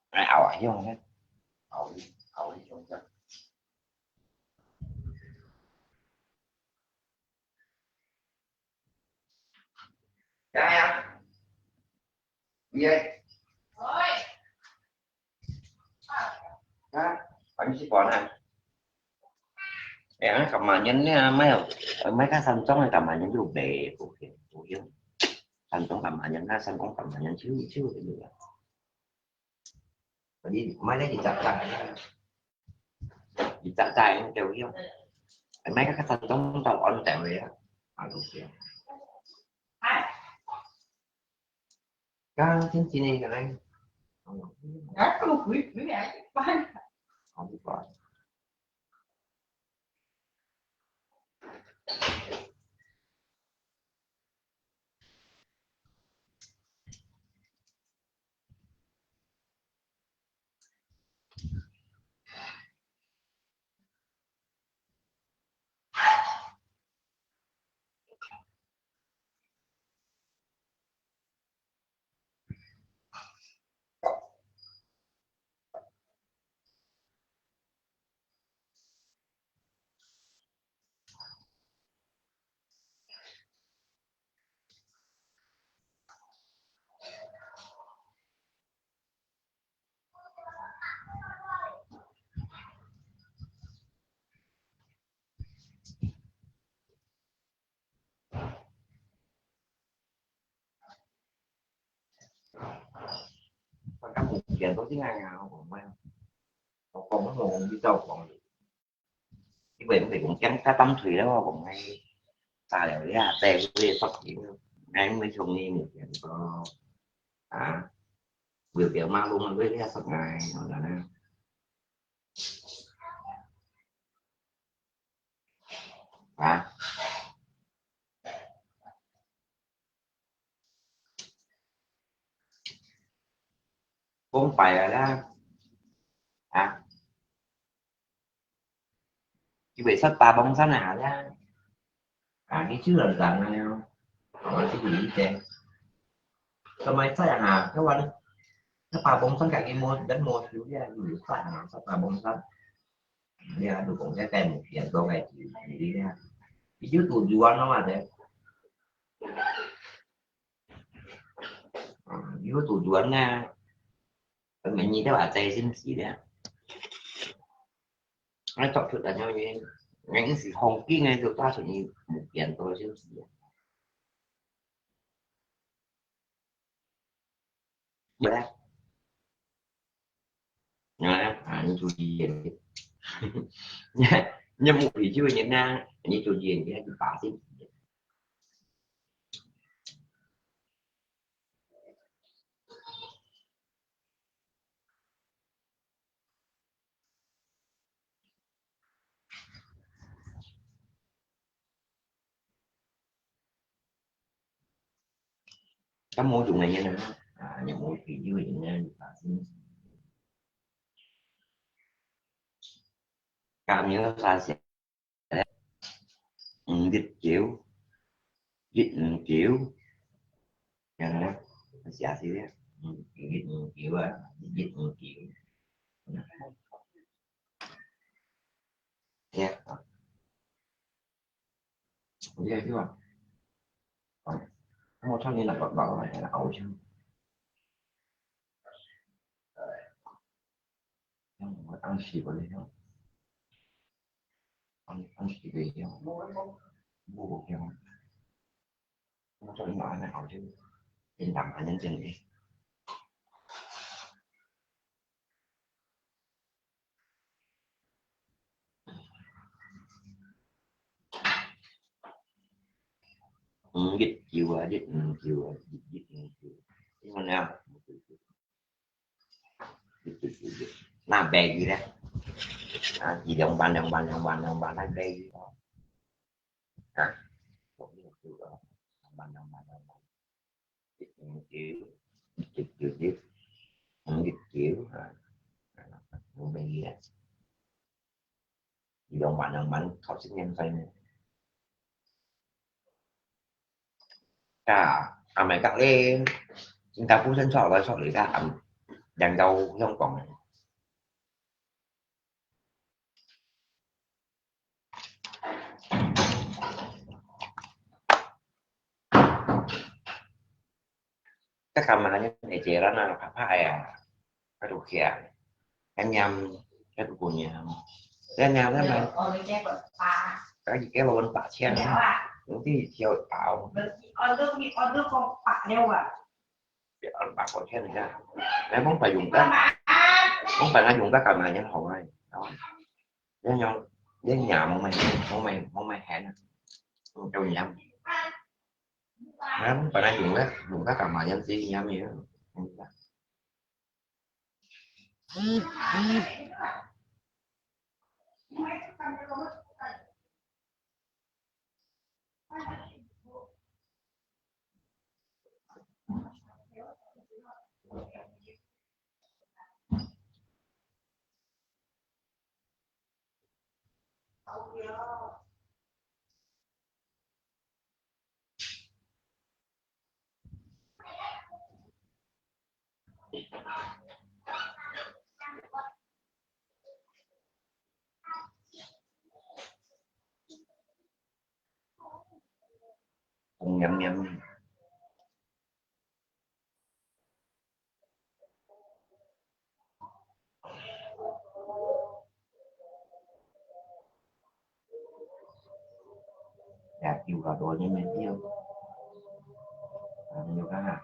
ai ảo ấy không hết ảo đi không cho cái em gì vậy anh chỉ còn này em cầm mà nhấn mấy cái xanh trống này cầm mà nhấn lục đề của yêu xanh trống cầm mà nhấn ra xanh cũng cầm mà nhấn xíu xíu thì được bởi vì mấy cái gì chặt tay nó kêu yêu mấy cái xanh trống tao ăn tẹo vậy á cái chính trị này cái này không biết gọi các một chuyện tối tiếng Anh nào còn mấy còn có một đi đâu còn cái bệnh thì cũng trắng cá tắm thủy đó còn ngay xài để tè về phát triển ngay mới không nghe một chuyện có biểu kiểu ma luôn với cái sập ngày là nè không phải là cái bị sách ta bông sách nào ra cái chứ là rằng này không hỏi cái gì vậy sao mày sách cái quan sách ta bông sách cả cái môn đánh môn thiếu ra nhiều sách ta bông sách ra tôi cũng sẽ kèm một chuyện câu này chỉ đi ra cái chứ tụi du nó mà thế dưới tụi du nha mình nhìn các bạn tây xin xí đấy nói thật sự là nhau như những sự hồng kia ngay được ta chỉ nhìn một kiện tôi xin xí đấy anh chú ý nhâm một thì chưa nhận ra như tôi gì cái phá thì các mô dùng này như nào nhâm một thì chưa nhận ra phá thì cảm nhớ xa sẽ dịch kiểu dịch kiểu cho nó xa xí đấy dịch kiểu á dịch kiểu nha ok chứ không một trong những là gọn gọn này là ẩu chứ không ăn xì vào đây không ăn xì về không mua bột không một trong những loại này ẩu chứ yên tâm anh nhân trình đi dịch chiều dịch chiều dịch nhưng mà nào dịch làm bè gì đó gì đồng bàn làm bè gì đó hả đồng bàn dịch chiều dịch chiều làm bè gì đó gì đồng bàn học sinh nhân xây cả mày cắt lên chúng ta cũng sinh sọ để ra đằng đầu không còn các kamera này chỉ ra là pháp hai cái đồ kia anh nhầm cái đồ của nhà cái nào đó mà cái gì cái mà bên phải xem những cái chiều ảo để anh bạn còn xem ra nếu không phải dùng các không phải là dùng các kamera nhân hậu này đó với nhau với nhà mong mày hẹn trong nhầm không phải là dùng các kamera nhân gì nhầm gì đó nhầm nhầm đạt yêu cầu đồ như mình yêu nhiều cái hả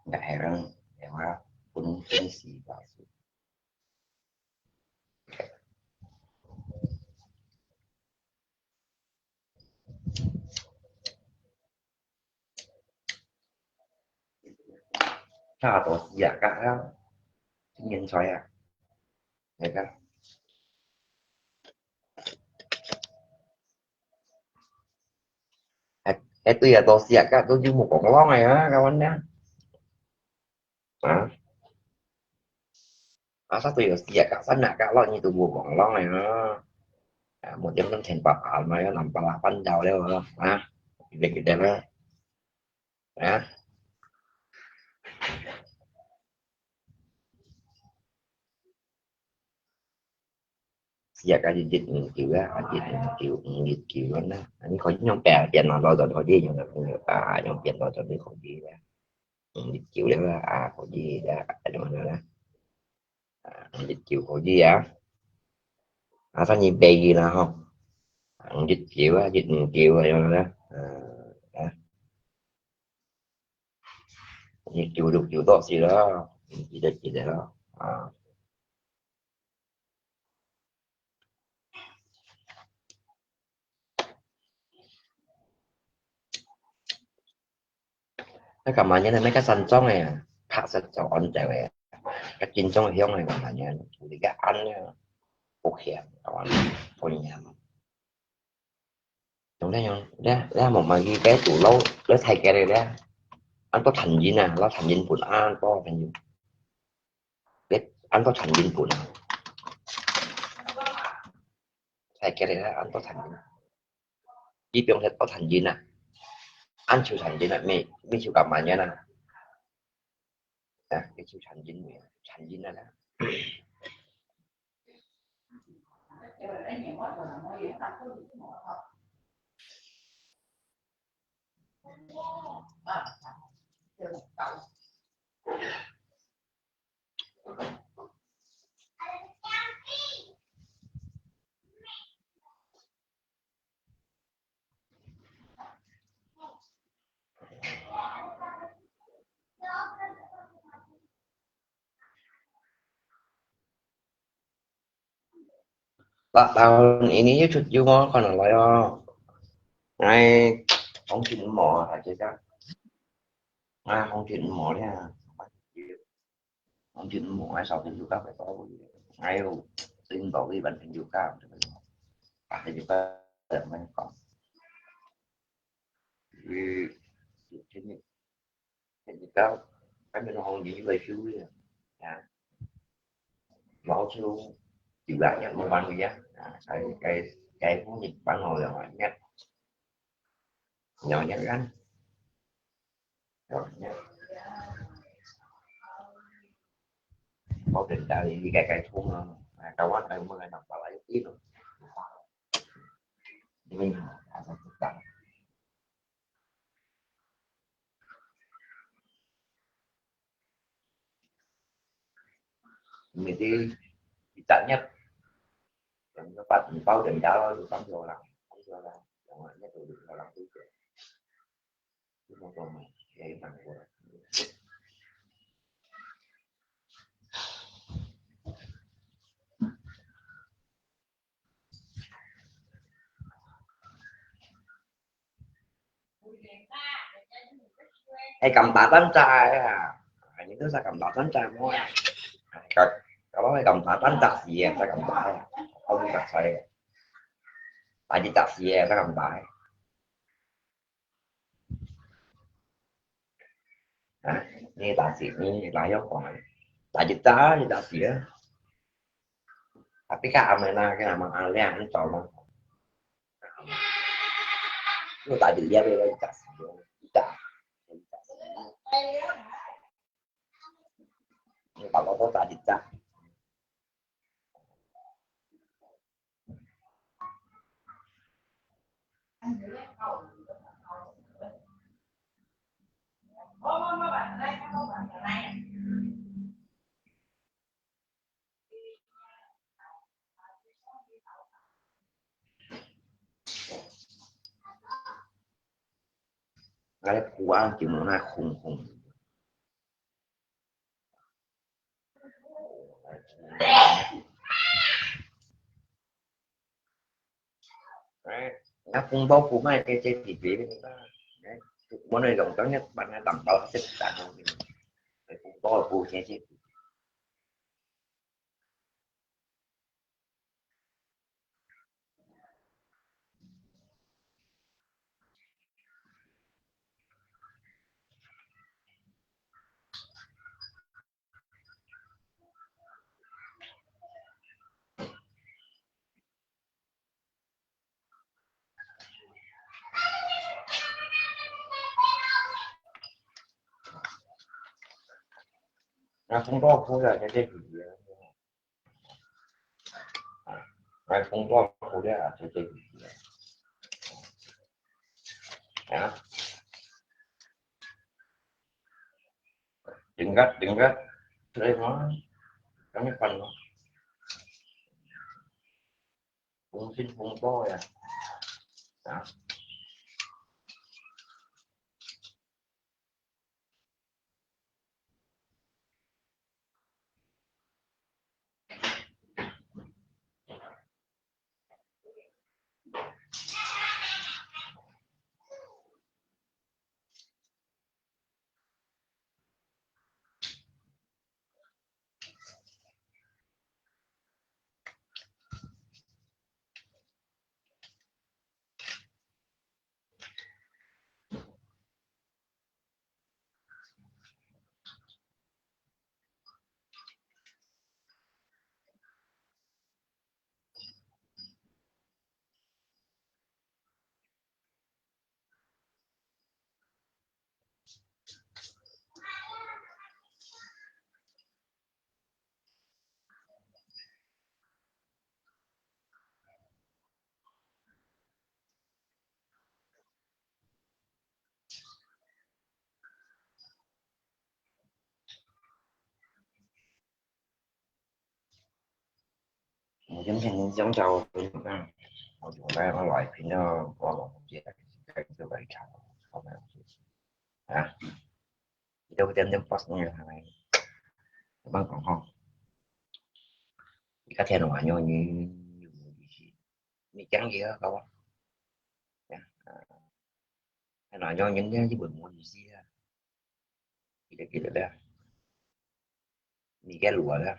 đại răng để mà cũng cái gì đó sao tổ giả cả đó nhân xoay để các cái tuy là tổ giả cả tôi như một con lon này á các anh đó sao tuy là giả cả sẵn nạ cả lo như tôi buộc con lon này nó một trăm năm thành bạc mà nó làm bà phân đầu đấy mà việc cái đẹp đó giờ cả dịch kiểu á dịch kiểu đó anh khỏi nhóm bè tiền nào lo rồi đi nhưng mà nhóm tiền lo rồi đi khỏi gì đó dịch kiểu đấy là khỏi gì đó mà đó dịch kiểu khỏi gì sao nhìn bè gì nào không dịch kiểu á dịch kiểu rồi đó Thì chịu được chịu tốt gì đó, chỉ được chỉ để đó. 잠깐만요. mấy cái xanh trong này thật sự chọn trở về cái chín trong này không này còn là nhà thì cái ăn ok còn còn nhà chúng ta nhon đó một mà ghi cái tủ lâu lấy thay cái này đó anh có thành gì nè nó thành gì của anh có thành gì biết anh có thành gì của nào thay cái này đó anh có thành gì chỉ biết thật có thành gì nè anh chịu thành gì nè mình chịu gặp mà nhá nè cái chịu thành gì nè tao ini chút yêu ngon còn là loại ngay không chịu mỏ hả chứ sao không chịu mỏ đấy không chịu mỏ sau khi chú các phải có ngay tin bảo cái bệnh chú cao thì chú các mình còn trên cao cái mình không gì về phiếu nó chưa chịu lại nhận một ban người dân cái cũng dịch ban hồi là nhất nhỏ nhất anh rồi nhé có trình ra thì cái thun cao quá đây mới nằm vào lại ít rồi mình mình đi chậm nhất các bạn bao trình trả rồi không rồi làm không rồi làm nhất rồi được làm thứ một tuần này để bằng của hay cầm tạ tánh trai những đứa sao cầm tạ tánh trai mua cật có cái cầm tạ tánh trai gì ta cầm tạ không cật xoay tại vì tập gì ta cầm tạ như tạ xịt như lại giống còn tại vì tá như tạ xịt tapi cái này là cái nào mà ăn lên nó chọn mà nó tại vì giá đây là tạ xịt tạ nhưng mà nó có tạ xịt tạ cái quá chịu nó khùng khùng nó cũng bao phủ mai cái thịt vị bên ta món này rộng lớn nhất bạn tầm bao hết tất cả luôn cũng có phụ xe chết nó không có phụ là cái thịt vị nó không có phụ là cái thịt vị đừng gắt đây nó cái phần nó cũng xin cũng có đó. chính thành giống trâu một cái nó loại thì nó có một gì cái như vậy không hả đâu tem tem post như thế này bằng còn không các theo ngoài nhau như như trắng gì đó không hay là do những cái bự mua gì thì cái đó như cái lụa đó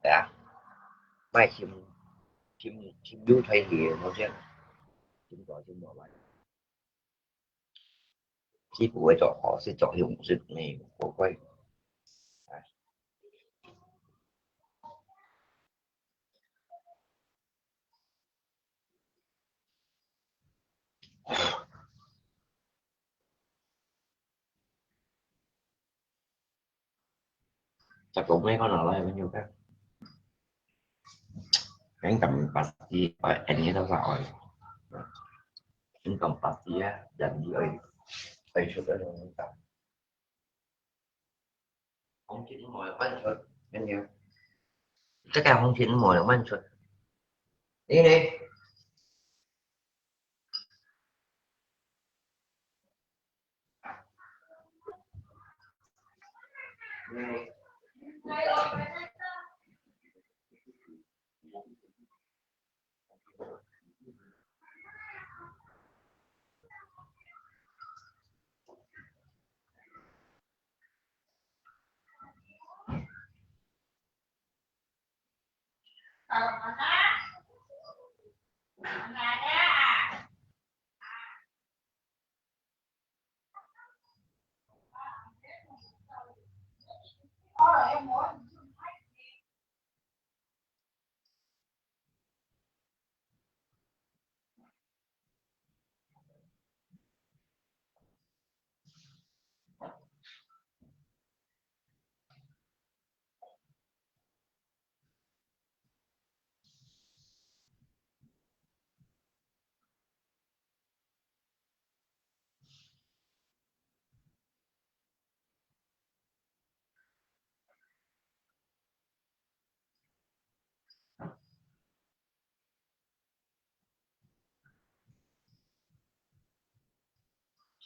đã mai chim du thay thì nó sẽ chim bò vậy chi phụ ấy chọn họ sẽ chọn dùng sự này của quay chắc cũng mấy con nào lại bao nhiêu các cái cầm bát gì ở anh ấy đâu rồi anh cầm bát gì á dành gì ở chỗ đó rồi không chỉ ngồi ở bên thôi anh nhiều tất cả không chỉ ngồi ở bên thôi đi đi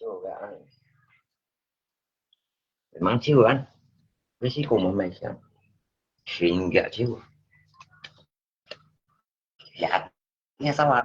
chiều gà này mắng chiều ăn với xí cùng một mày xem chuyện gà chiều dạ nghe sao mà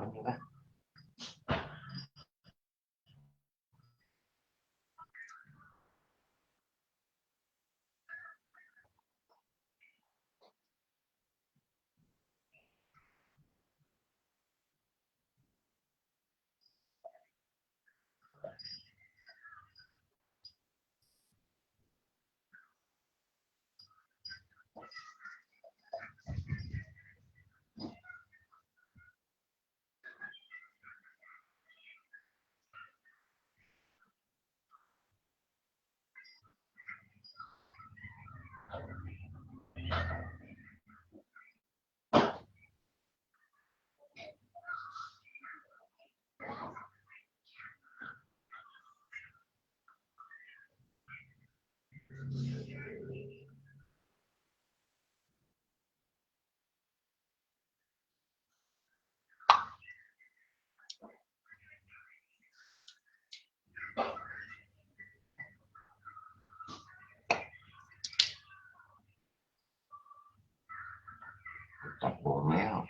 chặt bộ méo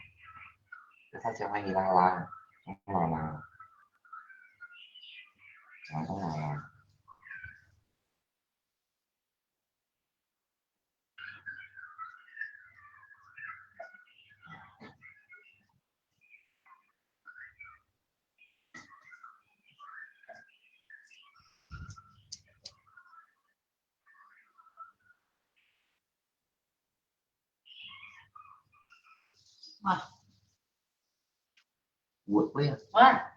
cái sao cho anh la không là buồn quá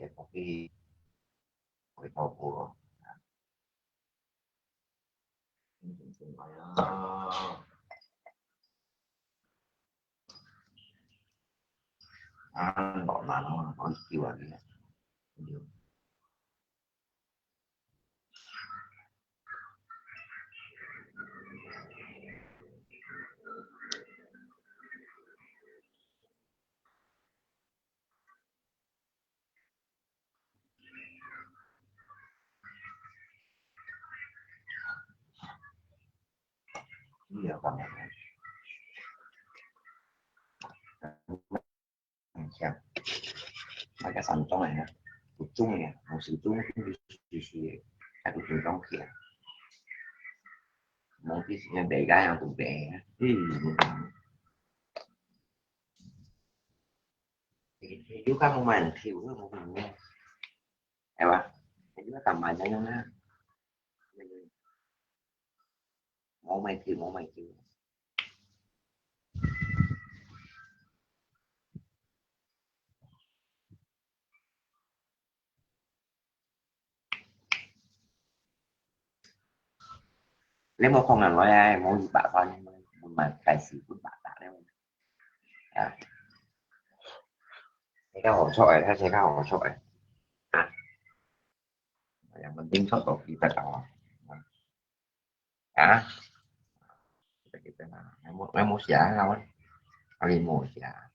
sẽ có cái thầu của bọn mà nó có kêu là cái giờ còn xem cái sàn trong này nè một chung này một sự chung thì các đối tượng trong kia một cái để gái hàng cũng để thì chú các mình thiếu một mình nghe em ạ chú tầm mạnh cho nó một mày thiếu nếu mà không làm nói ai muốn gì bạn thôi nhưng mà cái sự của bạn đã đấy à cái hỗ trợ thay thế cái hỗ trợ à yang penting contoh kita tahu à kita mau siapa lawan kali mau siapa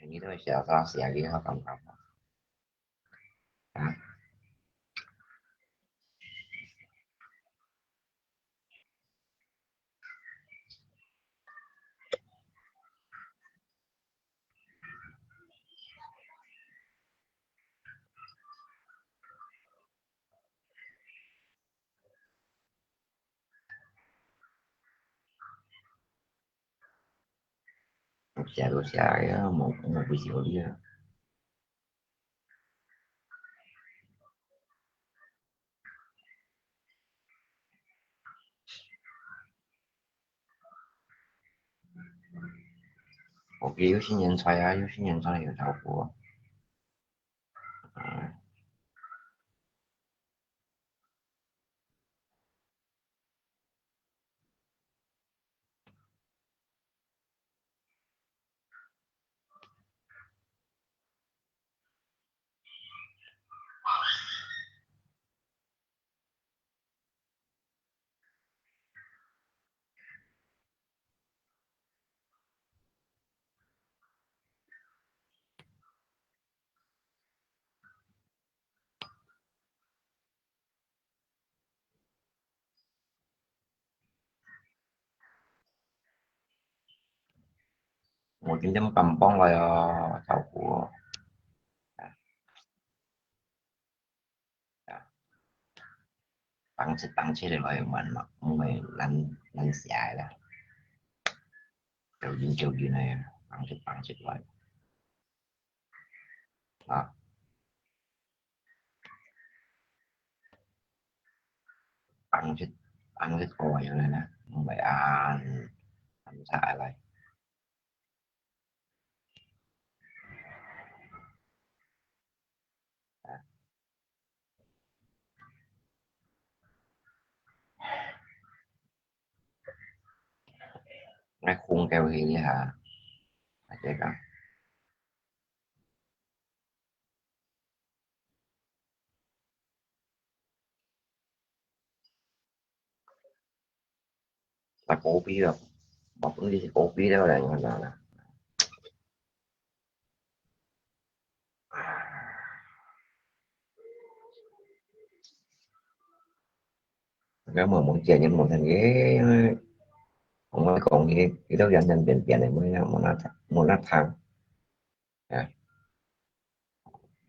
ini tuh siapa dia kamu kamu siapa một video dia một cái有些人才啊，有些人才有照顾啊。một cái chấm cầm bông là cháu của tăng chế để lại mình lăn lăn xài là kiểu gì này tăng chế lại đó tăng chế coi như này nè mình phải ăn xài lại cái khuôn keo gì hả chế cả là cổ phí được bọc nó đi cổ phí đó là nếu mà muốn chơi những một thành ghế không có còn cái đó dành dành tiền này mới muốn nó thằng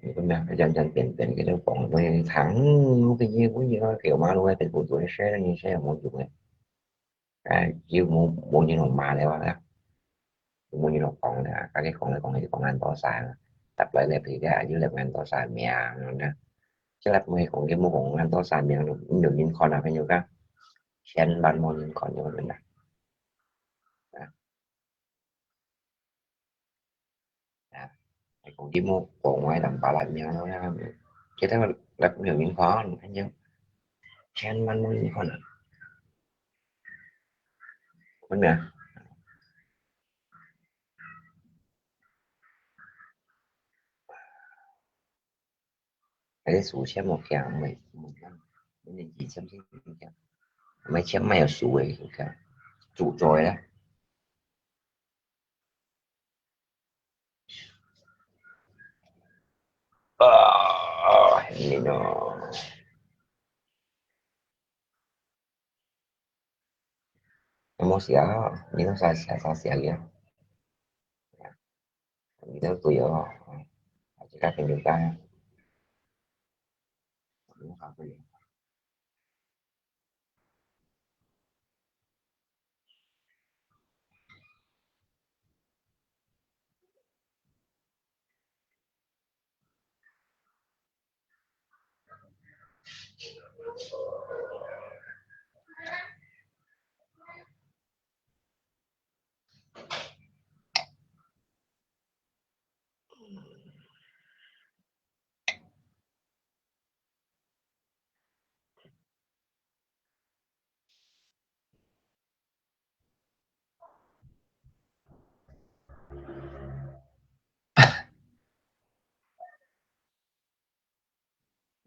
cái nào phải dành tiền cái đó còn mới thẳng cái gì cũng như kiểu mà luôn tiền của tuổi sẽ là một dụng này cái chiêu mua như nó mà đấy đó mua như nó còn là cái còn này còn ăn to xài tập lại đẹp thì cái dưới đẹp ăn to xài mẹ nè chứ là mấy còn cái mua còn ăn to xài miệng được nhìn con nào phải nhiều cái sen ban mua nhìn con nhiều hơn nè còn đi mua còn ngoài tầm bảo lạnh nhau nó cái đó là cũng nhiều những khó anh chứ chen man muốn những khó nữa đúng nè cái số xem một cái mày một năm nên chỉ xem cái mày chém mày ở số ấy cái chủ rồi đó nhìn nó mau xỉa nhìn nó xả kia nhìn nó tuổi ở chỉ các cái đường ta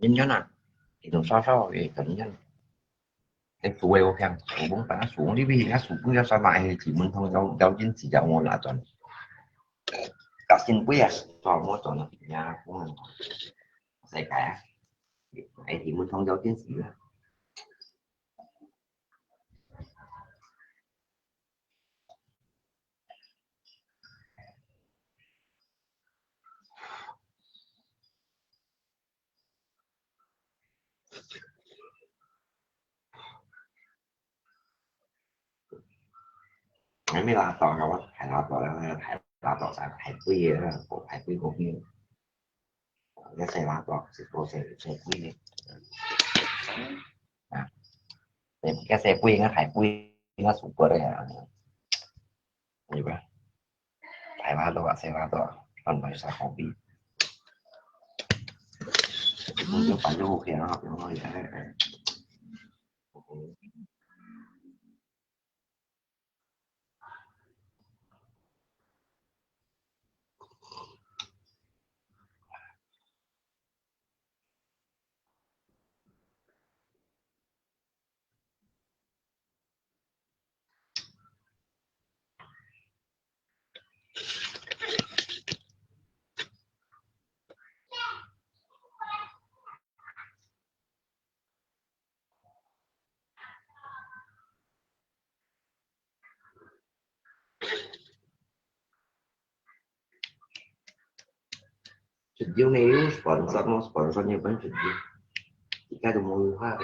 nhìn cho nào thì nó so thì tính nhân cái tuổi của thằng của bóng đá xuống đi vì nó xuống ra sao lại thì chỉ muốn thôi đâu chính chỉ giàu ngon là tuần cả xin quý à cho mỗi tuần là nhà của mình sẽ cả ấy thì muốn thông giáo tiến sĩ là ấy mới là tỏ rồi phải là tỏ là phải tỏ sang phải quý là của phải quý của nhiều cái xe là tỏ sự của sẽ quý à cái xe quý nó phải quý nó sụp vào đây à như vậy phải là tỏ xe là tỏ còn phải sao không bị muốn phải vô kia nó học nó nói sejauh ini sponsornya banyak kita ada mau lupa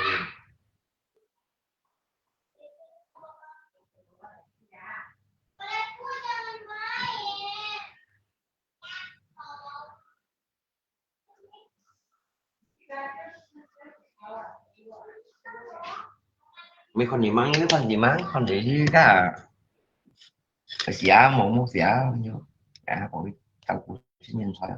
mấy con gì mắng cái con gì mắng con để cả xỉa một xỉa bao nhiêu cả có tao cũng xin nhân thôi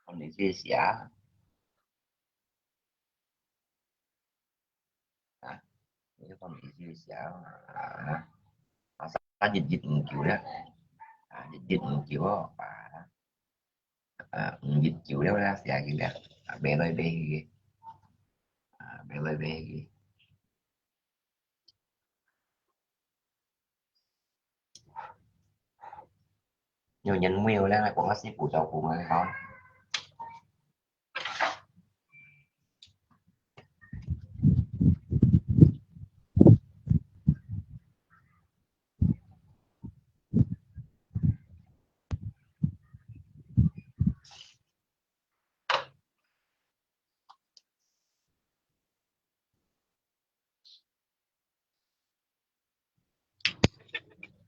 con để chia xỉa cái con để chia xỉa ta dịch dịch một kiểu đó dịch dịch một kiểu dịch kiểu đó ra xỉa kiểu đó bé lời bé gì bé lời bé gì nhiều nhân nhiều là cũng là xếp của cháu của người con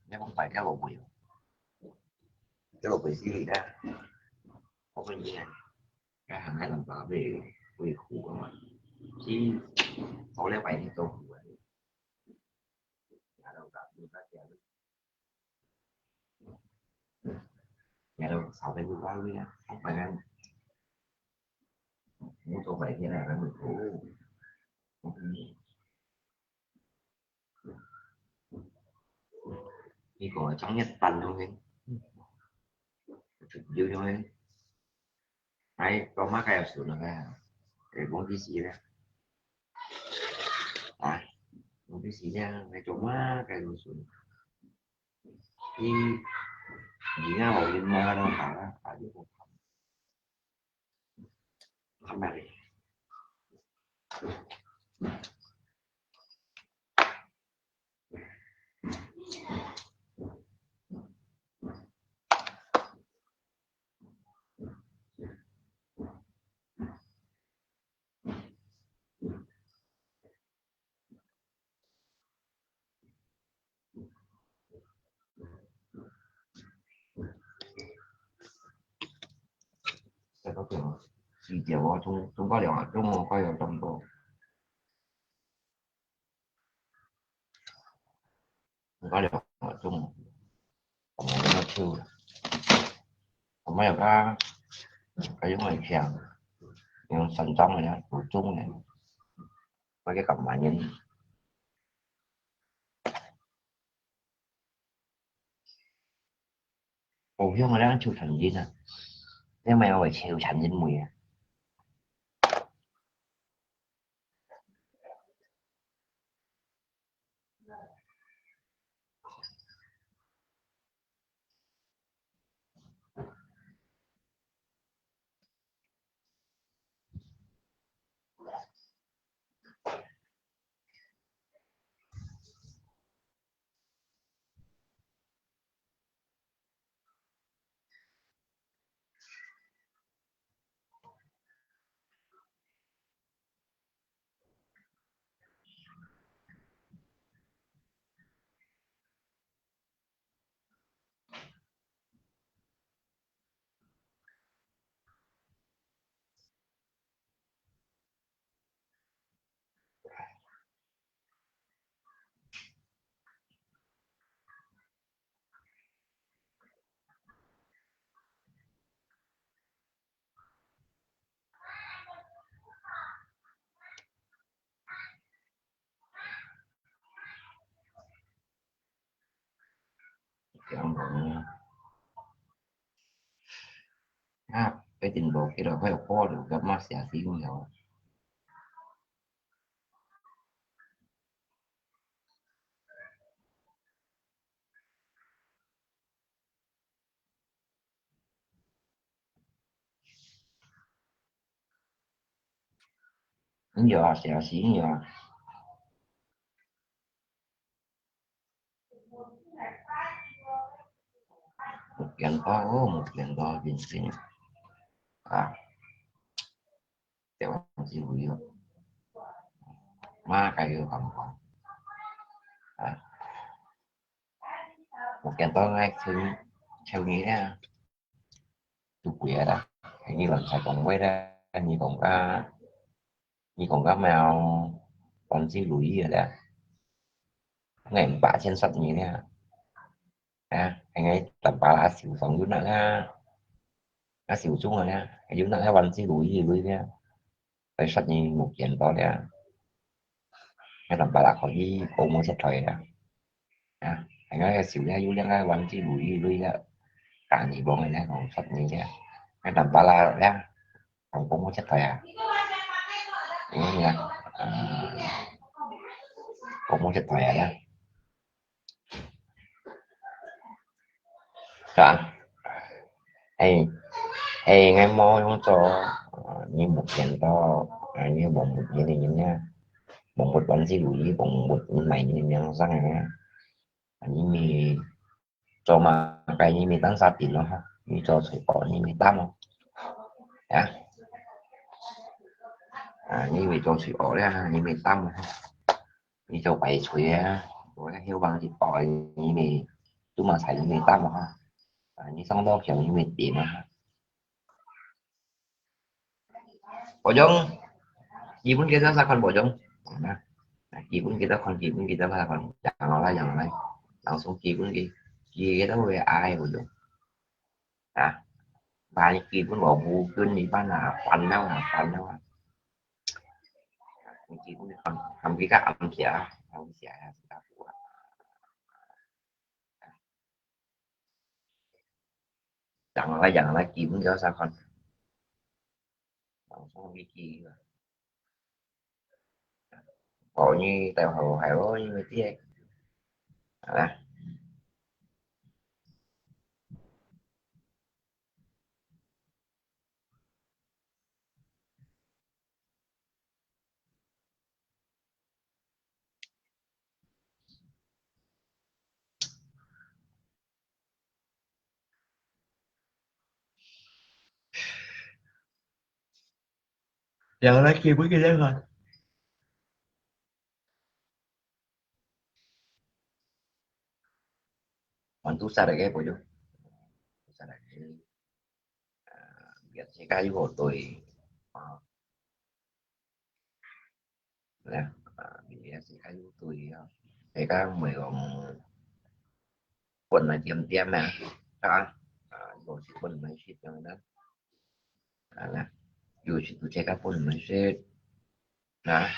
nếu không phải cái lộ bị gì ra không có gì này cái hàng này làm bảo về khu của mình chứ có lẽ vậy thì tôi cái đâu 6 mươi nha, không phải ăn muốn tôi vậy thế này là mình cũng đi còn trong nhất tầng thôi dư thôi hay có mắc cái sửa nó ra để bốn tí xí ra bốn tí xí nha cái chỗ má cái đồ sửa đi chỉ ra một liên mơ đâu phải biết một không phải sẽ có kiểu chỉ chiều chúng có điều chúng có điều trong tổ có điều chung còn nó chưa còn mấy cái giống này chèn nhưng sẵn trong này nha tổ chung này mấy cái cặp mà nhìn ồ nhưng mà đang chịu thành gì nè nếu mày phải chịu thành dính mùi cái ông còn cái trình độ cái đó phải học khó được gặp mà sẽ xí nhiều những giờ sẽ xí nhiều một kiện to bình sinh tiểu gì hủy mà cái còn một kiện to ngay thứ theo nghĩ ra chủ quỷ đó hình như là sẽ còn quay ra như còn có mèo còn gì lùi ở đây ngày bả trên sắt như thế anh ấy tập bà là xỉu sống dưới nặng á xỉu chung rồi nha cái dưới nặngวันgì lùi gì lùi nha tại sắt như một kiện to đấy hay là bà là khỏi đi cổ muốn xét thời anh ấy xỉu ra dưới nặngวันgì lùi gì lùi cả nhị bọn này còn sắt như thế hay là bà là đấy còn cũng muốn xét thời đúng nha cũng muốn xét thời đó rồi hay hay ngay môi không cho như một kiện to như bụng một như này nha bụng một bánh gì lùi bụng một mày như nhau răng này như mì cho mà cái như mì tăng sát thì nó ha như cho sủi cỏ như mì tăm không như mì cho sủi cỏ đấy như mì tăm như cho bảy sủi rồi các hiếu bằng thịt bò như mì chúng mà xài như mì tăm ha như xong đó kiểu như mì tiệm bỏ giống gì pun kita akan bojong nah ki pun kita akan jangan lah langsung ki pun ki kita boleh ai bojong à ba những kia cũng bộ nguขึ้นนี่บ้านฟันแล้วบางทีก็มีความทำกิจกรรมเสียอย่างไรกี่มึงเยอะสักคนต้องมีกี่bộ như tàu hồ hẻo như thế ấy. À, giờ lấy kia với cái đấy thôi còn tu sa được cái bộ chú tu sa được cái việc chỉ cái của tôi nè việc chỉ cái của tôi cái mười còn quần là tiêm nè đó rồi chỉ quần mấy shit rồi đó nè dù chỉ tôi check các quần mấy shit nè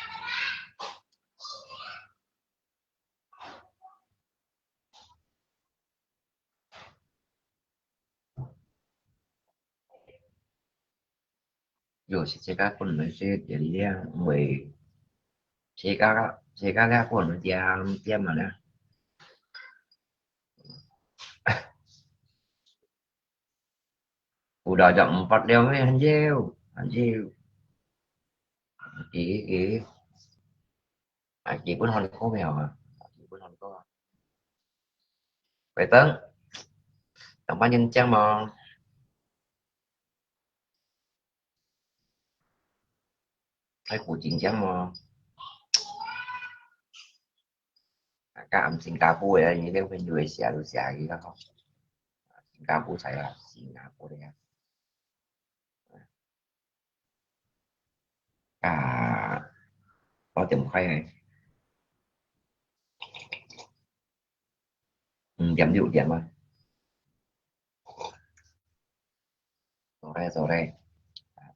dù chỉ check các quần mấy shit jadi dia mười check các quần tiêm mà nè udah jam 4 dia mai anjir chị chị cũng không có mèo à chị cũng không có vậy tớ tổng bao nhiêu trang mà hay của chuyện trang mà cảm Singapore là những cái bên người xả gì đó không Singapore xảy là Singapore đây cả có chấm khoai này chấm dụ chấm mà rồi đây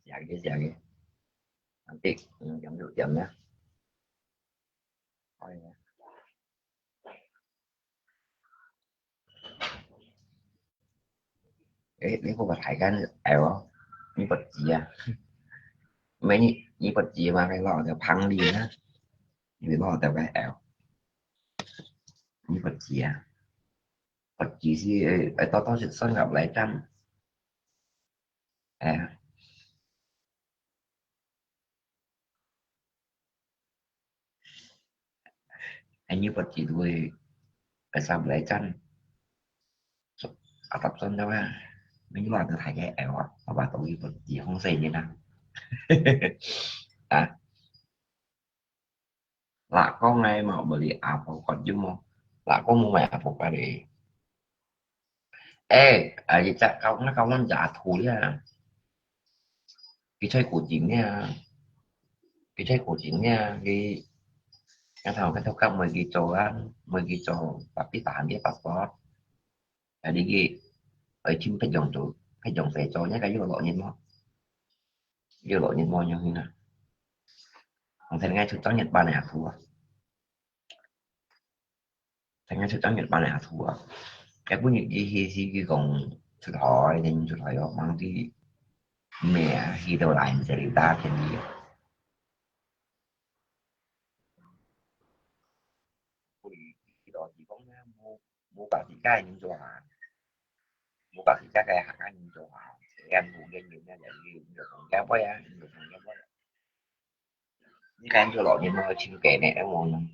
xả cái nanti chấm dụ chấm nhé cái không phải cái ẻo không như vật gì à mấy như vật gì mà cái lọ thì phăng đi á như lọ theo cái ẻo như vật gì à vật gì gì to sẽ son gặp lại trăm à anh như vật gì tôi tại sao lại chăn ở tập sân đâu á mấy loại tôi thấy cái ẻo mà bà tôi vật gì không xì như nào à là có ngay mà beli apa còn chứ mà là có mua mẹ phục ra đi ê vậy chắc không nó trả thù nha cái chơi của chính nha cái thao cấp 10 ghi chỗ ăn 10 ghi chỗ tapi tahan dia paspor jadi ở chim cái dòng về cho nhé cái vô lộ nhìn mò như thế nào còn thấy ngay thực tế Nhật Bản này thua thấy ngay thực tế Nhật Bản này thua cái bữa gì còn thực hỏi họ mang đi mẹ khi đầu lại sẽ đi ta thì nhiều khi đó chỉ có mua mua cả thị cái những chỗ hàng mua cả thị cái hàng những chỗ hàng em cũng gây nhiều nha vậy được giá quá á được giá quá những cái em cho lộ nhưng mà chim kệ này em muốn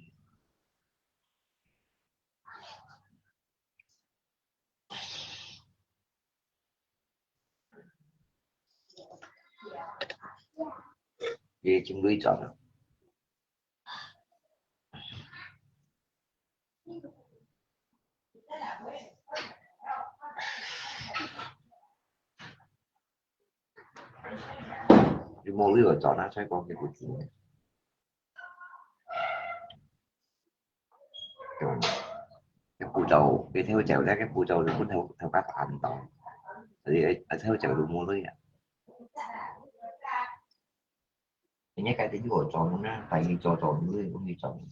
đi chim lưới chọn đi mua lưới rồi chọn nó sẽ có cái của chính cái phụ trầu cái theo chèo ra cái phụ trầu nó cũng theo theo các bạn tổng thì ở theo chợ đồ mua đấy ạ. Nhắc cái tính của chọn nó tại vì cho chọn người cũng như chọn.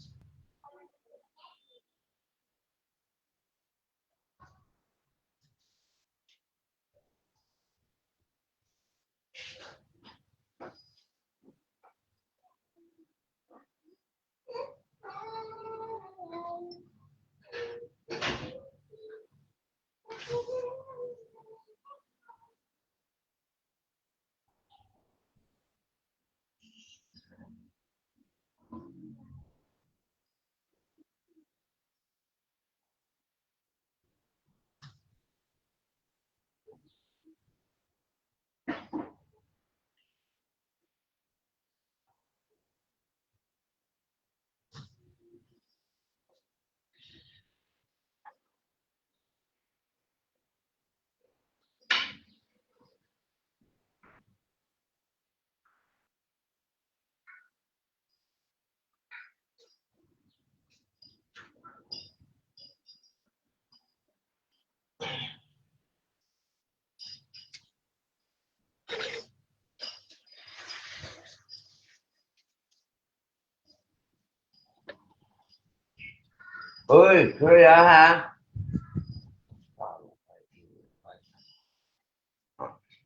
Ơi thôi đó hả?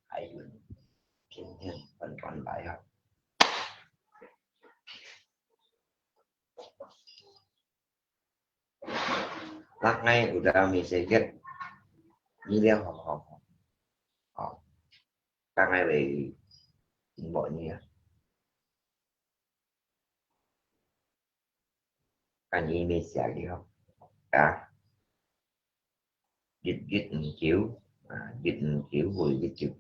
Hãy thiên thiên vẫn còn lại học. Lát ngay của ra mình sẽ viết như đeo học các ngày về mọi người cả gì mình sẽ đi không cả dịch chiếu dịch chiếu rồi dịch chiếu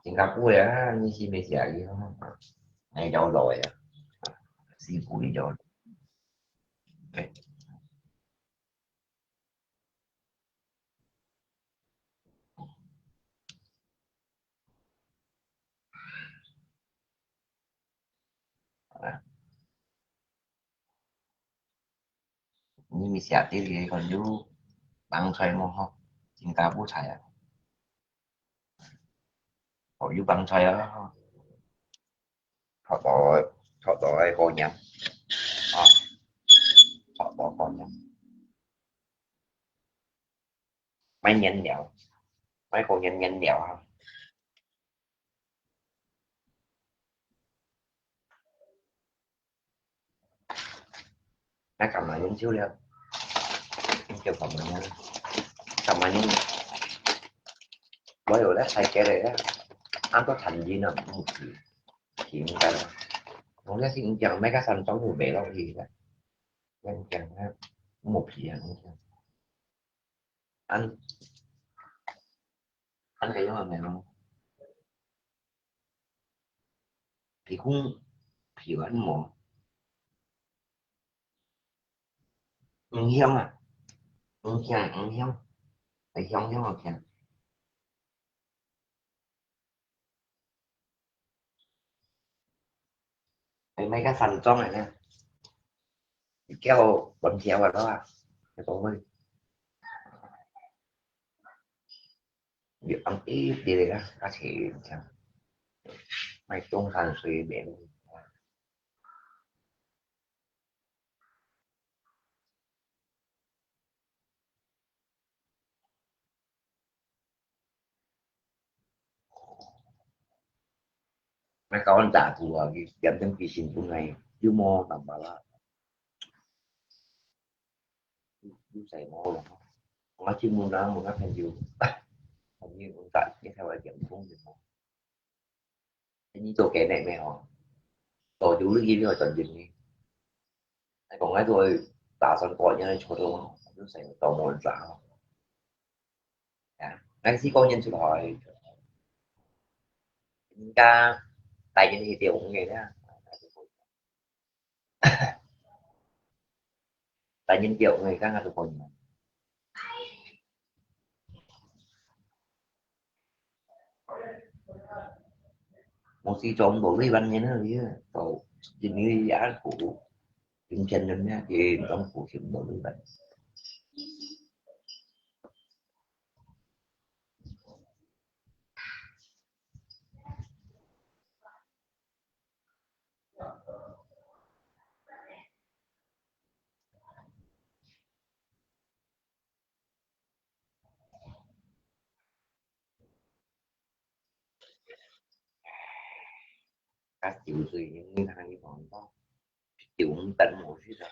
thì gặp quê á như si mình sẽ đi không ngày đâu rồi si phụ đi rồi như mình sẽ thì còn như bằng xoay mong không chính cả bố thầy họ như bằng xoay đó họ bỏ ai cô nhầm họ bỏ con nhầm mấy nhanh nhậu mấy cô nhanh nhậu không nó cầm lại những xíu lên cho phòng mình cầm lại những bởi rồi đó thay cái này đó anh có thành gì nào một chuyện ta không lẽ thì chẳng mấy cái xanh trong người bể đâu gì đó nên chẳng một gì anh anh thấy nó này không thì cũng hiểu anh một hiông hiông phải hiông hiông học chẳng thấy mấy cái phần trong này nè kéo bấm chéo vào đó cái tổ ơi việc ăn ít đi đây có thể chẳng mày trung thành suy biển mày con trả thù dẫn đến kỳ sinh của này chứ mô tầm bảo là chú xài mô là nó chứ mô đó một cái thành dù hình như cũng tại cái theo là dẫn cũng được như tôi kể này mày hỏi tôi chú lý gì rồi toàn dừng đi còn cái tôi tạo sẵn coi như là chỗ đâu chú xài tàu mô trả cái sĩ có nhân sự hỏi ca tại vì thì tiểu cũng vậy đó tại nhân kiểu người khác là tụi mình một si trộn bộ với banh như nó đi tổ trình như giá của chương trình đó nha thì trong cuộc chuyện bộ với banh các chịu gì những thằng như còn có chịu tận một chút rồi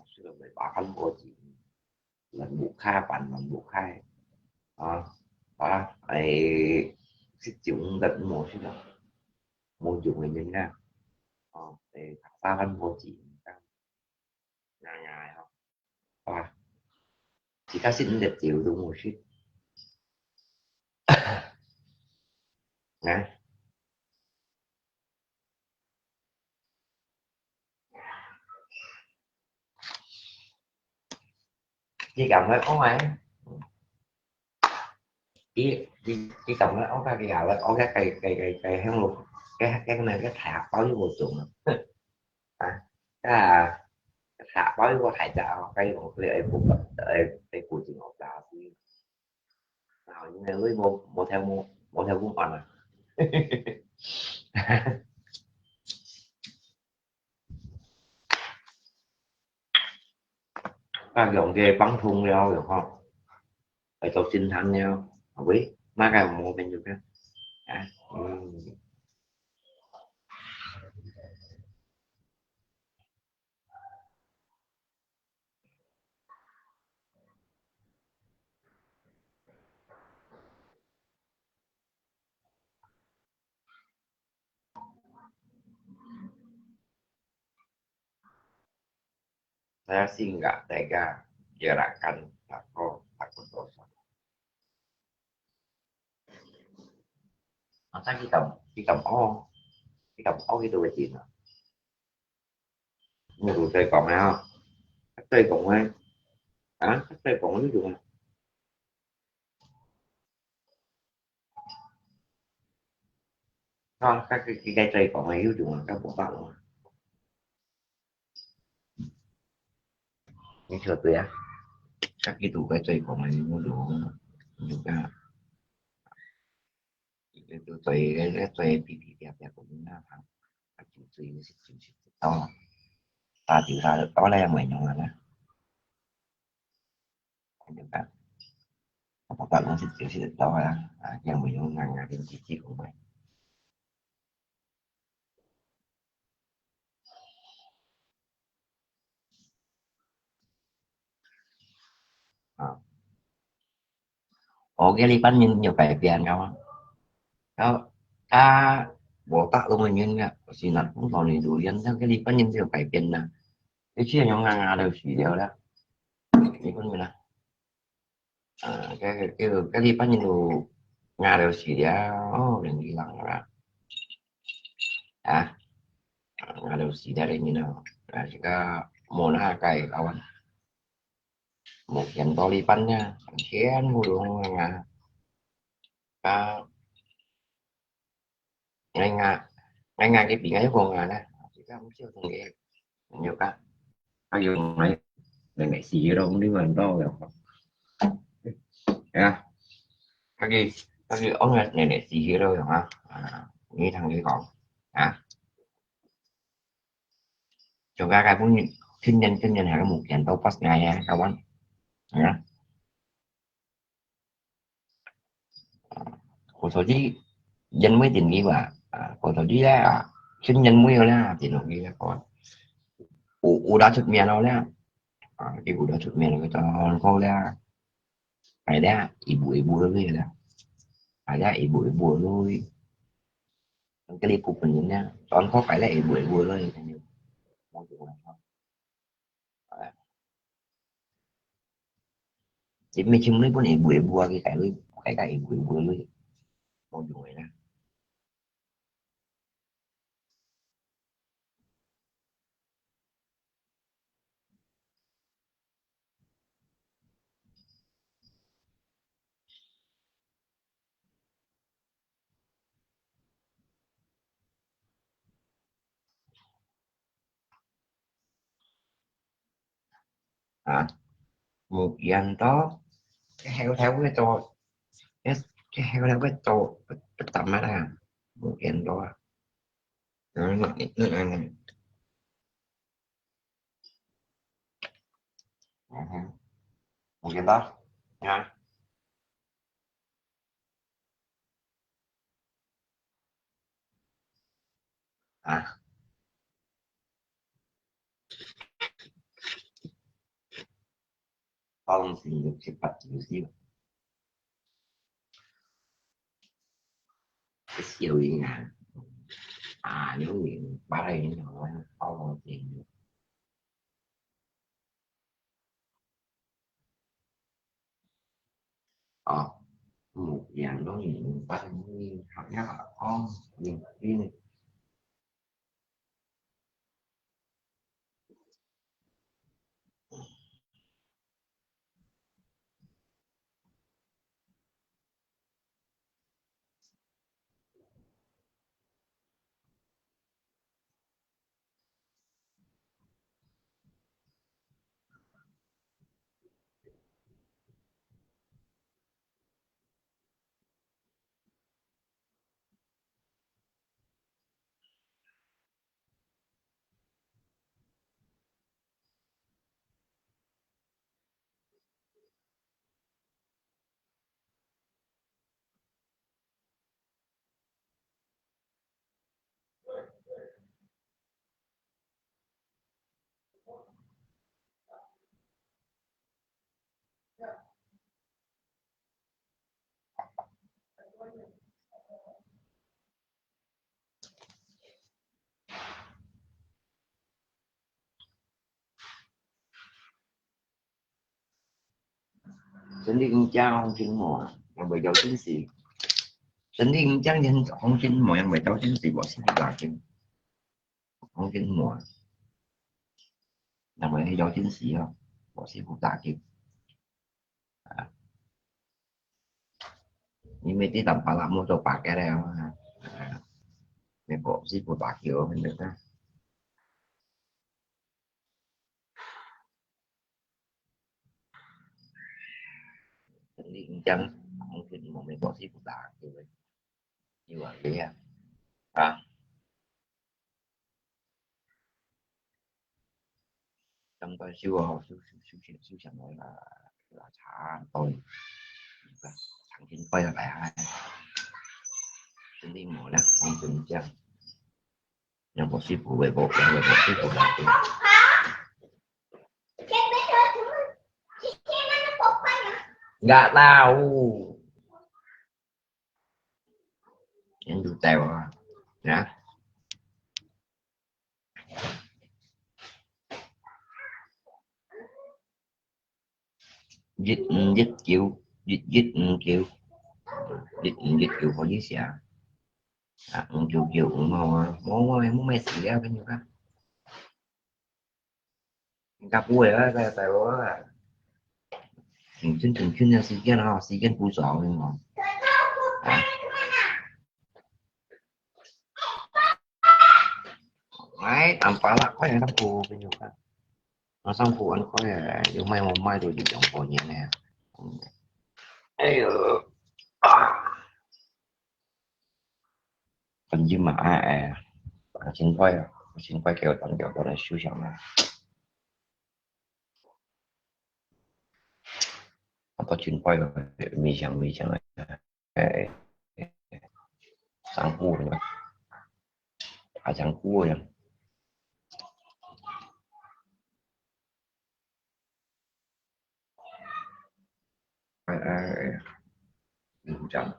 sudah berbahan body lần buộc khai bản lần buộc khai ai chịu tận một chút rồi môi trường người nhân ra để ta văn body ngày ngày không chỉ các xin được chịu đúng một chút nè chỉ cầm cái có máy chỉ cầm cái ống cái gạo ống cái hang luôn cái này cái thạc báo với môi trường à cái là cái thạc báo với thải tạo cái một cái phụ cái của trường học là thì nào những người một theo cũng còn à các dòng kia bắn thun nhau được không phải tổ sinh thành nhau không biết má cái một bên được á saya sih nggak tega gerakan takut dosa masa kita mau gitu aja nah nhiều chơi còn nào cách chơi còn ai cách chơi còn ví dụ không cái chơi còn ai ví dụ là các bộ bạn những thừa tuyệt các cái tủ cái chơi còn ai mua đủ nhiều cái tùy cái tùy bị đẹp cũng là thằng chịu tùy to ta chịu ra được đó là mình nhưng mà được cả một bạn nó sẽ được to là nhưng mình cũng ngàn ngàn đến chi của mình cái lý bánh nhìn nhiều cái tiền không đó bộ tắc luôn mình nhìn nè xin đặt cũng còn đủ yên theo cái lý bánh nhìn nhiều cái tiền nè cái chia nhau ngang ngang đều chỉ đều đó cái con người nè cái lý bánh nhìn đủ ngang đều chỉ đều đừng đi lặng ra ngang đều chỉ đều như nào jika mau nak kai kawan một dành to lý bánh nha chén mua đồ ngang ngang ngay ngang ngay ngang cái bị ngay con nè chỉ có không chưa từng nghe nhiều cái dùng này xì đâu không đi mà to rồi nha cái ống này xì đâu rồi hả nghĩ thằng kia còn cho cái muốn kinh nhân hàng một dàn tàu pass ngày nha các bạn cô số đi dân mới tiền ghi mà cô số đi ra kinh nhân mới ra thì nó ghi là còn đã thực miệng đâu đấy cái đã thực miệng người ta cô ra phải ra ibu rồi là phải ra ibu rồi cái đi phục mình nha còn có phải là ibu rồi chỉ mấy chừng mấy bữa này ibu cái ibu rồi một người nè một dàn đó cái heo theo cái to cái heo theo cái to cái tầm á là một dàn đó nó là một dàn đó nha tolong sih cepat sih cái siêu ý ngàn nếu nghiện ba đây nó tolong tiền một dạng đó nghiện ba đây học nhắc là con nghiện riêng sinh viên cha không chính mùa mà bởi dấu chính sĩ sinh viên cha nhân không chính mùa bởi dấu chính sĩ bỏ sinh là chính không chính mùa là bởi dấu chính sĩ không bỏ sinh phụ tạ kịp nhưng mấy tí tầm phải làm một chỗ bạc cái đây không mấy bộ sinh phụ tạ kiểu mình được đó sinh viên chân không chính mùa mấy bộ sinh phụ tạ kiểu như vậy trong tôi siêu chẳng nói là trả tôi thằng chính quay lại hai sinh viên mùa là không chính chân nhưng bộ ship của về bộ ship của bạn thì nggak tahu yang du tèo ya dít dít chịu dít dít chịu dít dít chịu có dít xả chịu chịu muốn mấy xì ra cái nhiêu đó cặp quê á cái tèo á thường xuyên là xì cái phụ sọ nhưng mà đấy tầm phải là có những tấm phù cái nhiêu đó nó xong phù anh có là dù mai một mai tôi đi chọn phù như nè còn như mà xin quay kêu tận kêu đó là siêu chẳng này không có chuyện quay rồi mi chẳng này sang khu rồi chẳng khu rồi chẳng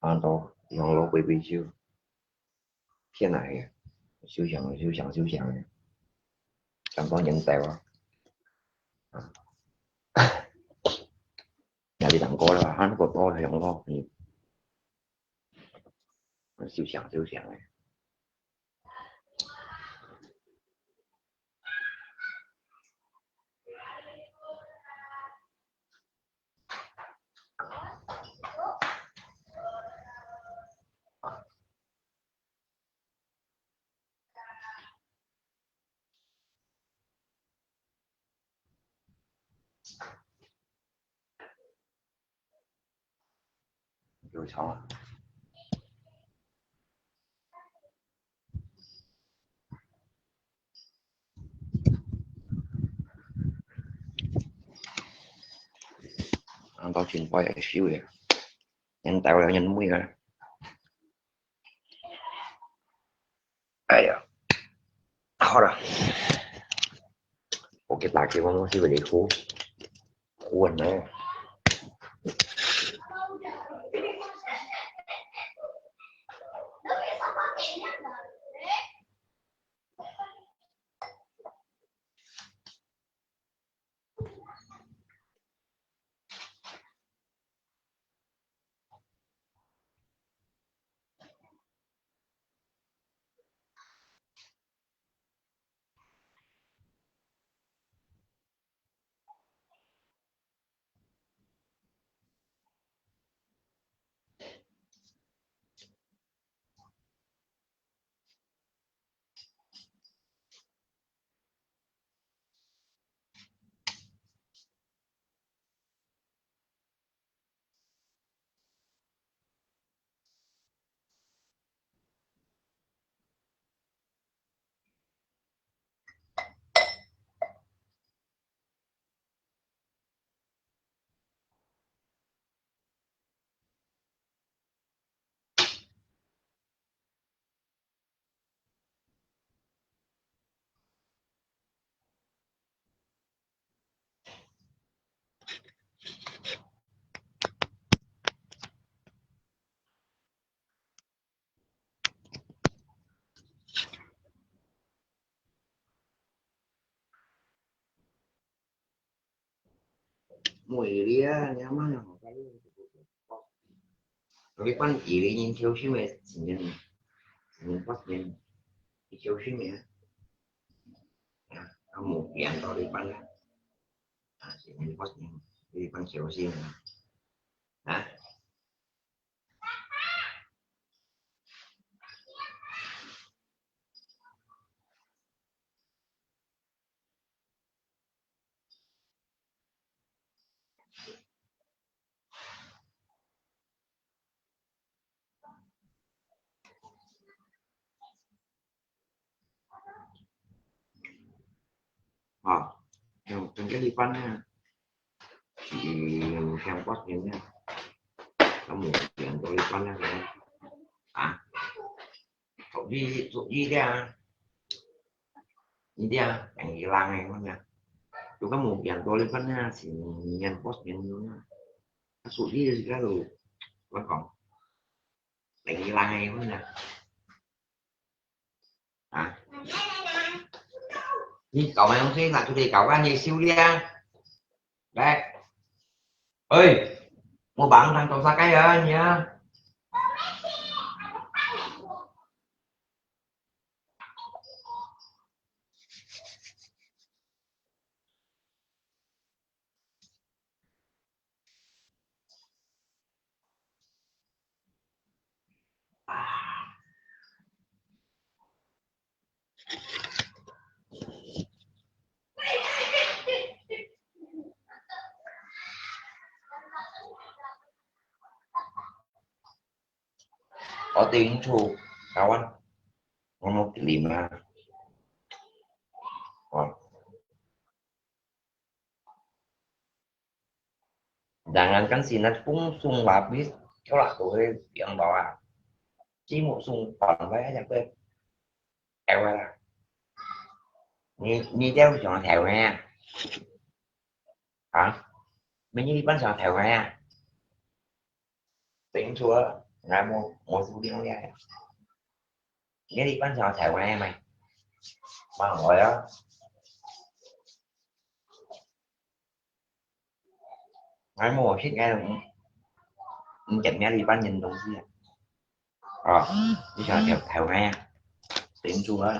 hoàn toàn dòng lô baby siêu cái này siêu chẳng chẳng có nhận tèo nhà đi tặng cô là hắn của tôi là dòng lô siêu chẳng này rồi xong anh có chuyện quay xíu vậy nhân tạo là nhân mũi rồi ai à khó rồi cái tạc thì nó sẽ bị khô khô nữa. Mùi đi á, nếu mà nó cái quan chỉ đi nhìn thiếu xí mẹ nhìn bắt nhìn thiếu xí mẹ có một dạng to đi bắn nhìn bắt nhìn đi bắn thiếu xí mẹ hả trong cái đi bắn ha thì theo bắt nhìn nha có một dạng to đi bắn ha thuộc gì ra đi ra anh lang này không nha chúng có một dạng to đi bắn ha thì nhận bắt nhìn thuộc gì ra rồi vẫn còn đánh lang này không nha đi cậu mày không thấy là tôi đi cậu ăn gì siêu đi ăn đây ơi mua bạn thằng trồng xa cây ơi nhá có tiếng chụp cao anh nó cái lìm ra jangan kan sinat pun sung habis kalau aku yang bawa chỉ một sung còn với chắc tôi theo ra như theo chọn theo nha hả mấy như bánh chọn theo nha tính chúa ra một số đi ra nghe đi bánh chọn theo nha mày mà hỏi đó ngay mua shit ngay là chỉnh nghe đi bánh nhìn đồng gì rồi đi chọn theo theo nha tính chúa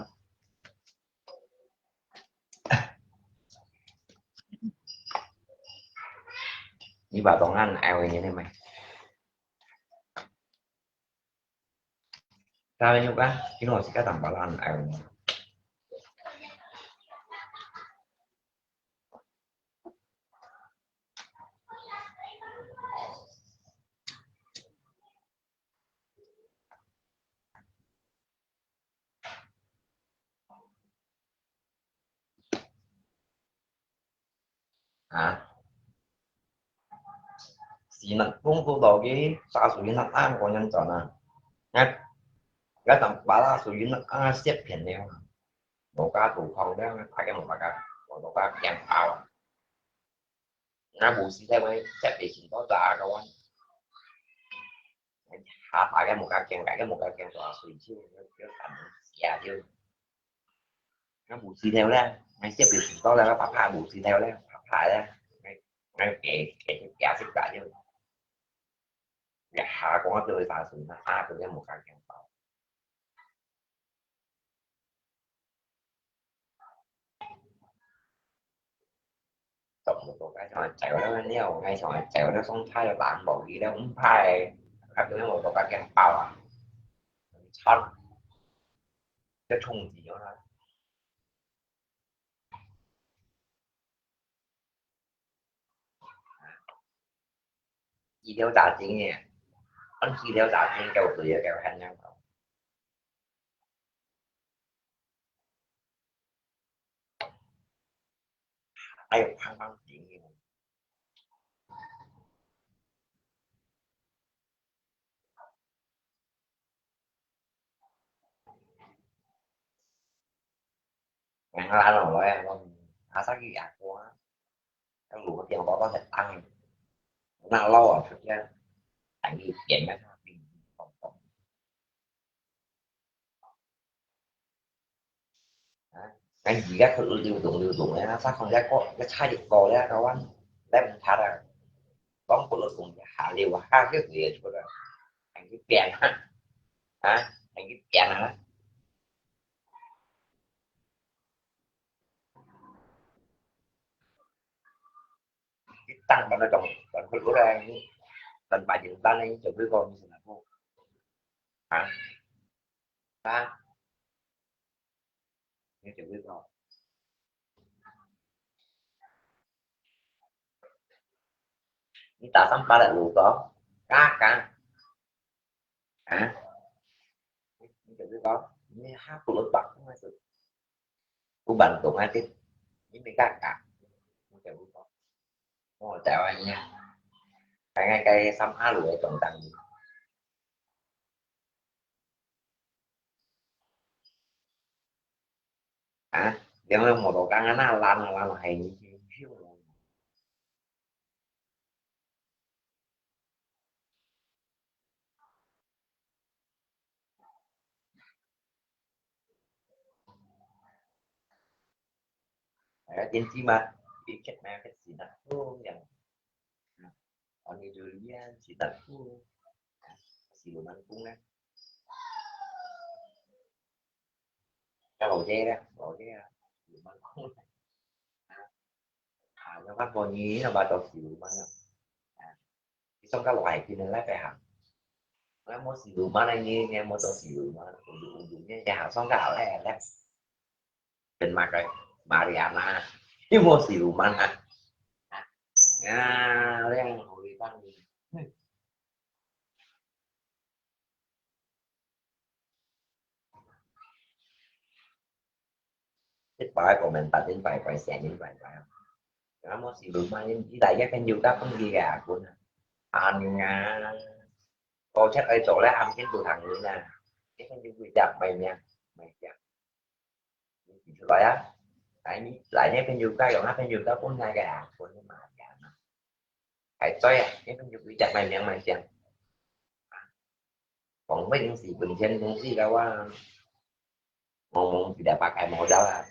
như bà toàn anh ao như thế mày sao đây nhúc á cái nồi sẽ có tầm bà lan ao hả xì nặng cũng thu đồ cái xa số nặng ăn của nhân chọn à cái tầm bà la số nặng ăn xếp tiền neo một cá thủ không đấy phải cái một cá một bác chẳng bao nó bù xí theo ấy chắc bị chỉ có tòa đâu anh hạ tại cái một cái tòa suy chứ cái thành già chưa nó bù xí theo đó ngay xếp bị chỉ có là nó phạm hạ bù xí theo đó phạm hạ đó ngay kể giả xếp cả chứ hạ có chơi tà sự nó hạ từ cái một cái chẳng bao tổng một cái trò chạy đó nếu ngay trò chạy đó không thay là bạn bỏ gì đó cũng thay các thứ một cái chẳng bao à thân cái thùng gì đó chỉ đeo trả tiền nha anh chỉ đeo trả tiền kêu tụi kêu hành nhau ai khoan bằng chuyện gì ngàn la rồi em không à sao cái gạt quá cái lúa tiền có thể tăng nó lâu à thực ra tại vì tiền nó cái gì các thứ lưu dụng nó sao không ra có cái sai được coi ra đâu anh đem thả ra bóng của lực cùng hạ liều hai cái gì của rồi thành cái kèn hả thành cái kèn hả cái tăng bạn nó trồng bạn phải của ra tận bài dựng ta lên chụp với con như thế nào hả ta như chụp với con chúng ta sắm ba đại lục có cá hả như chụp với con như hát của lực bạc không ai sự của bạn tụng ai tiếp những cái cả như chụp với con rồi chào anh nha cái ngay cây sắm á lụa trồng tặng hả nếu mà một đồ căng nó lan là hay như trên chi mà biết cách nào cách gì đặt luôn nhận còn như đưa đi chỉ đặt luôn xì đồ ăn cũng đấy cái lẩu dê ra đồ ăn cũng nó bắt vô nhí là bà cho xì đồ ăn à xong cái loại thì nên lấy phải học nó muốn xì đồ ăn này nghe muốn cho xì đồ ăn dùng như nhà xong cái này là trên mặt rồi Mariana chứ mua xì đồ ăn à đen hồi tăng thích bài của mình tập đến bài phải xem đến bài bài nó muốn xì đồ ăn chỉ tại cái nhiều các con ghi gà của anh cô chắc ở chỗ lá âm cái từ thằng nữa nè cái con quy chặt mày nha mày chặt lại á lại nhé bên cái rồi nó bên cái cuốn ngay gà cuốn cái mà gà hãy xoay à cái bên quy chặt mày nha mày chặt còn mấy những gì bình chân cũng gì đâu á ngon tidak pakai modal lah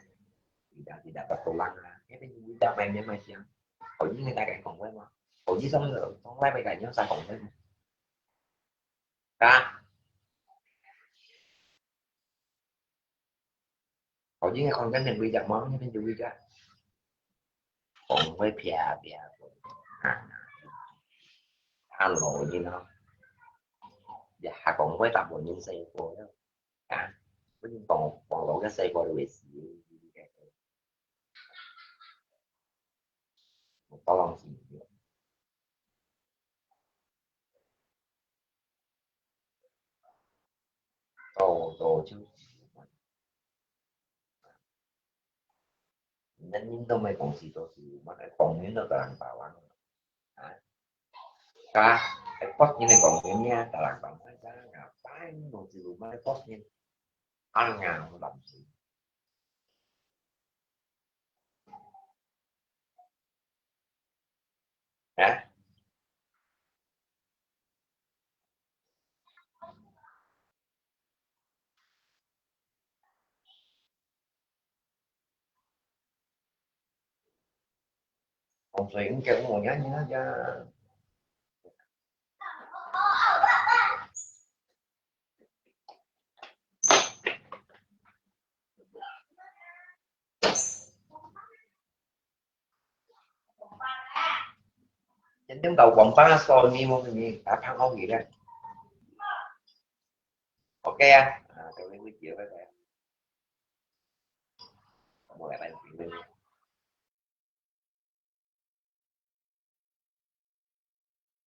tidak bertulang lah cái bên quy chặt mày nha mày chặt hồi như người ta cạnh còn với mà hồi như xong rồi xong lấy mày cạnh nó sao còn với ta hồi như con cái mình quy chặt món như bên quy chặt còn với pia pia ăn lội như nó dạ còn với tập của những xây của đó à với những còn lỗi cái xây của được một to lòng gì đồ chứ nên những tôi mới còn xì mà lại còn những nó làm bảo ăn ca cái pot như này còn những nha ta làm bằng cái ngà bái đồ xì mà cái pot như ăn ngà làm gì Còn chuyện kêu ngồi nhá như nó cho chính chúng tàu quảng phá son ni một cái gì đã thăng không gì đó. Ok tôi lấy chiều với bạn một lại bạn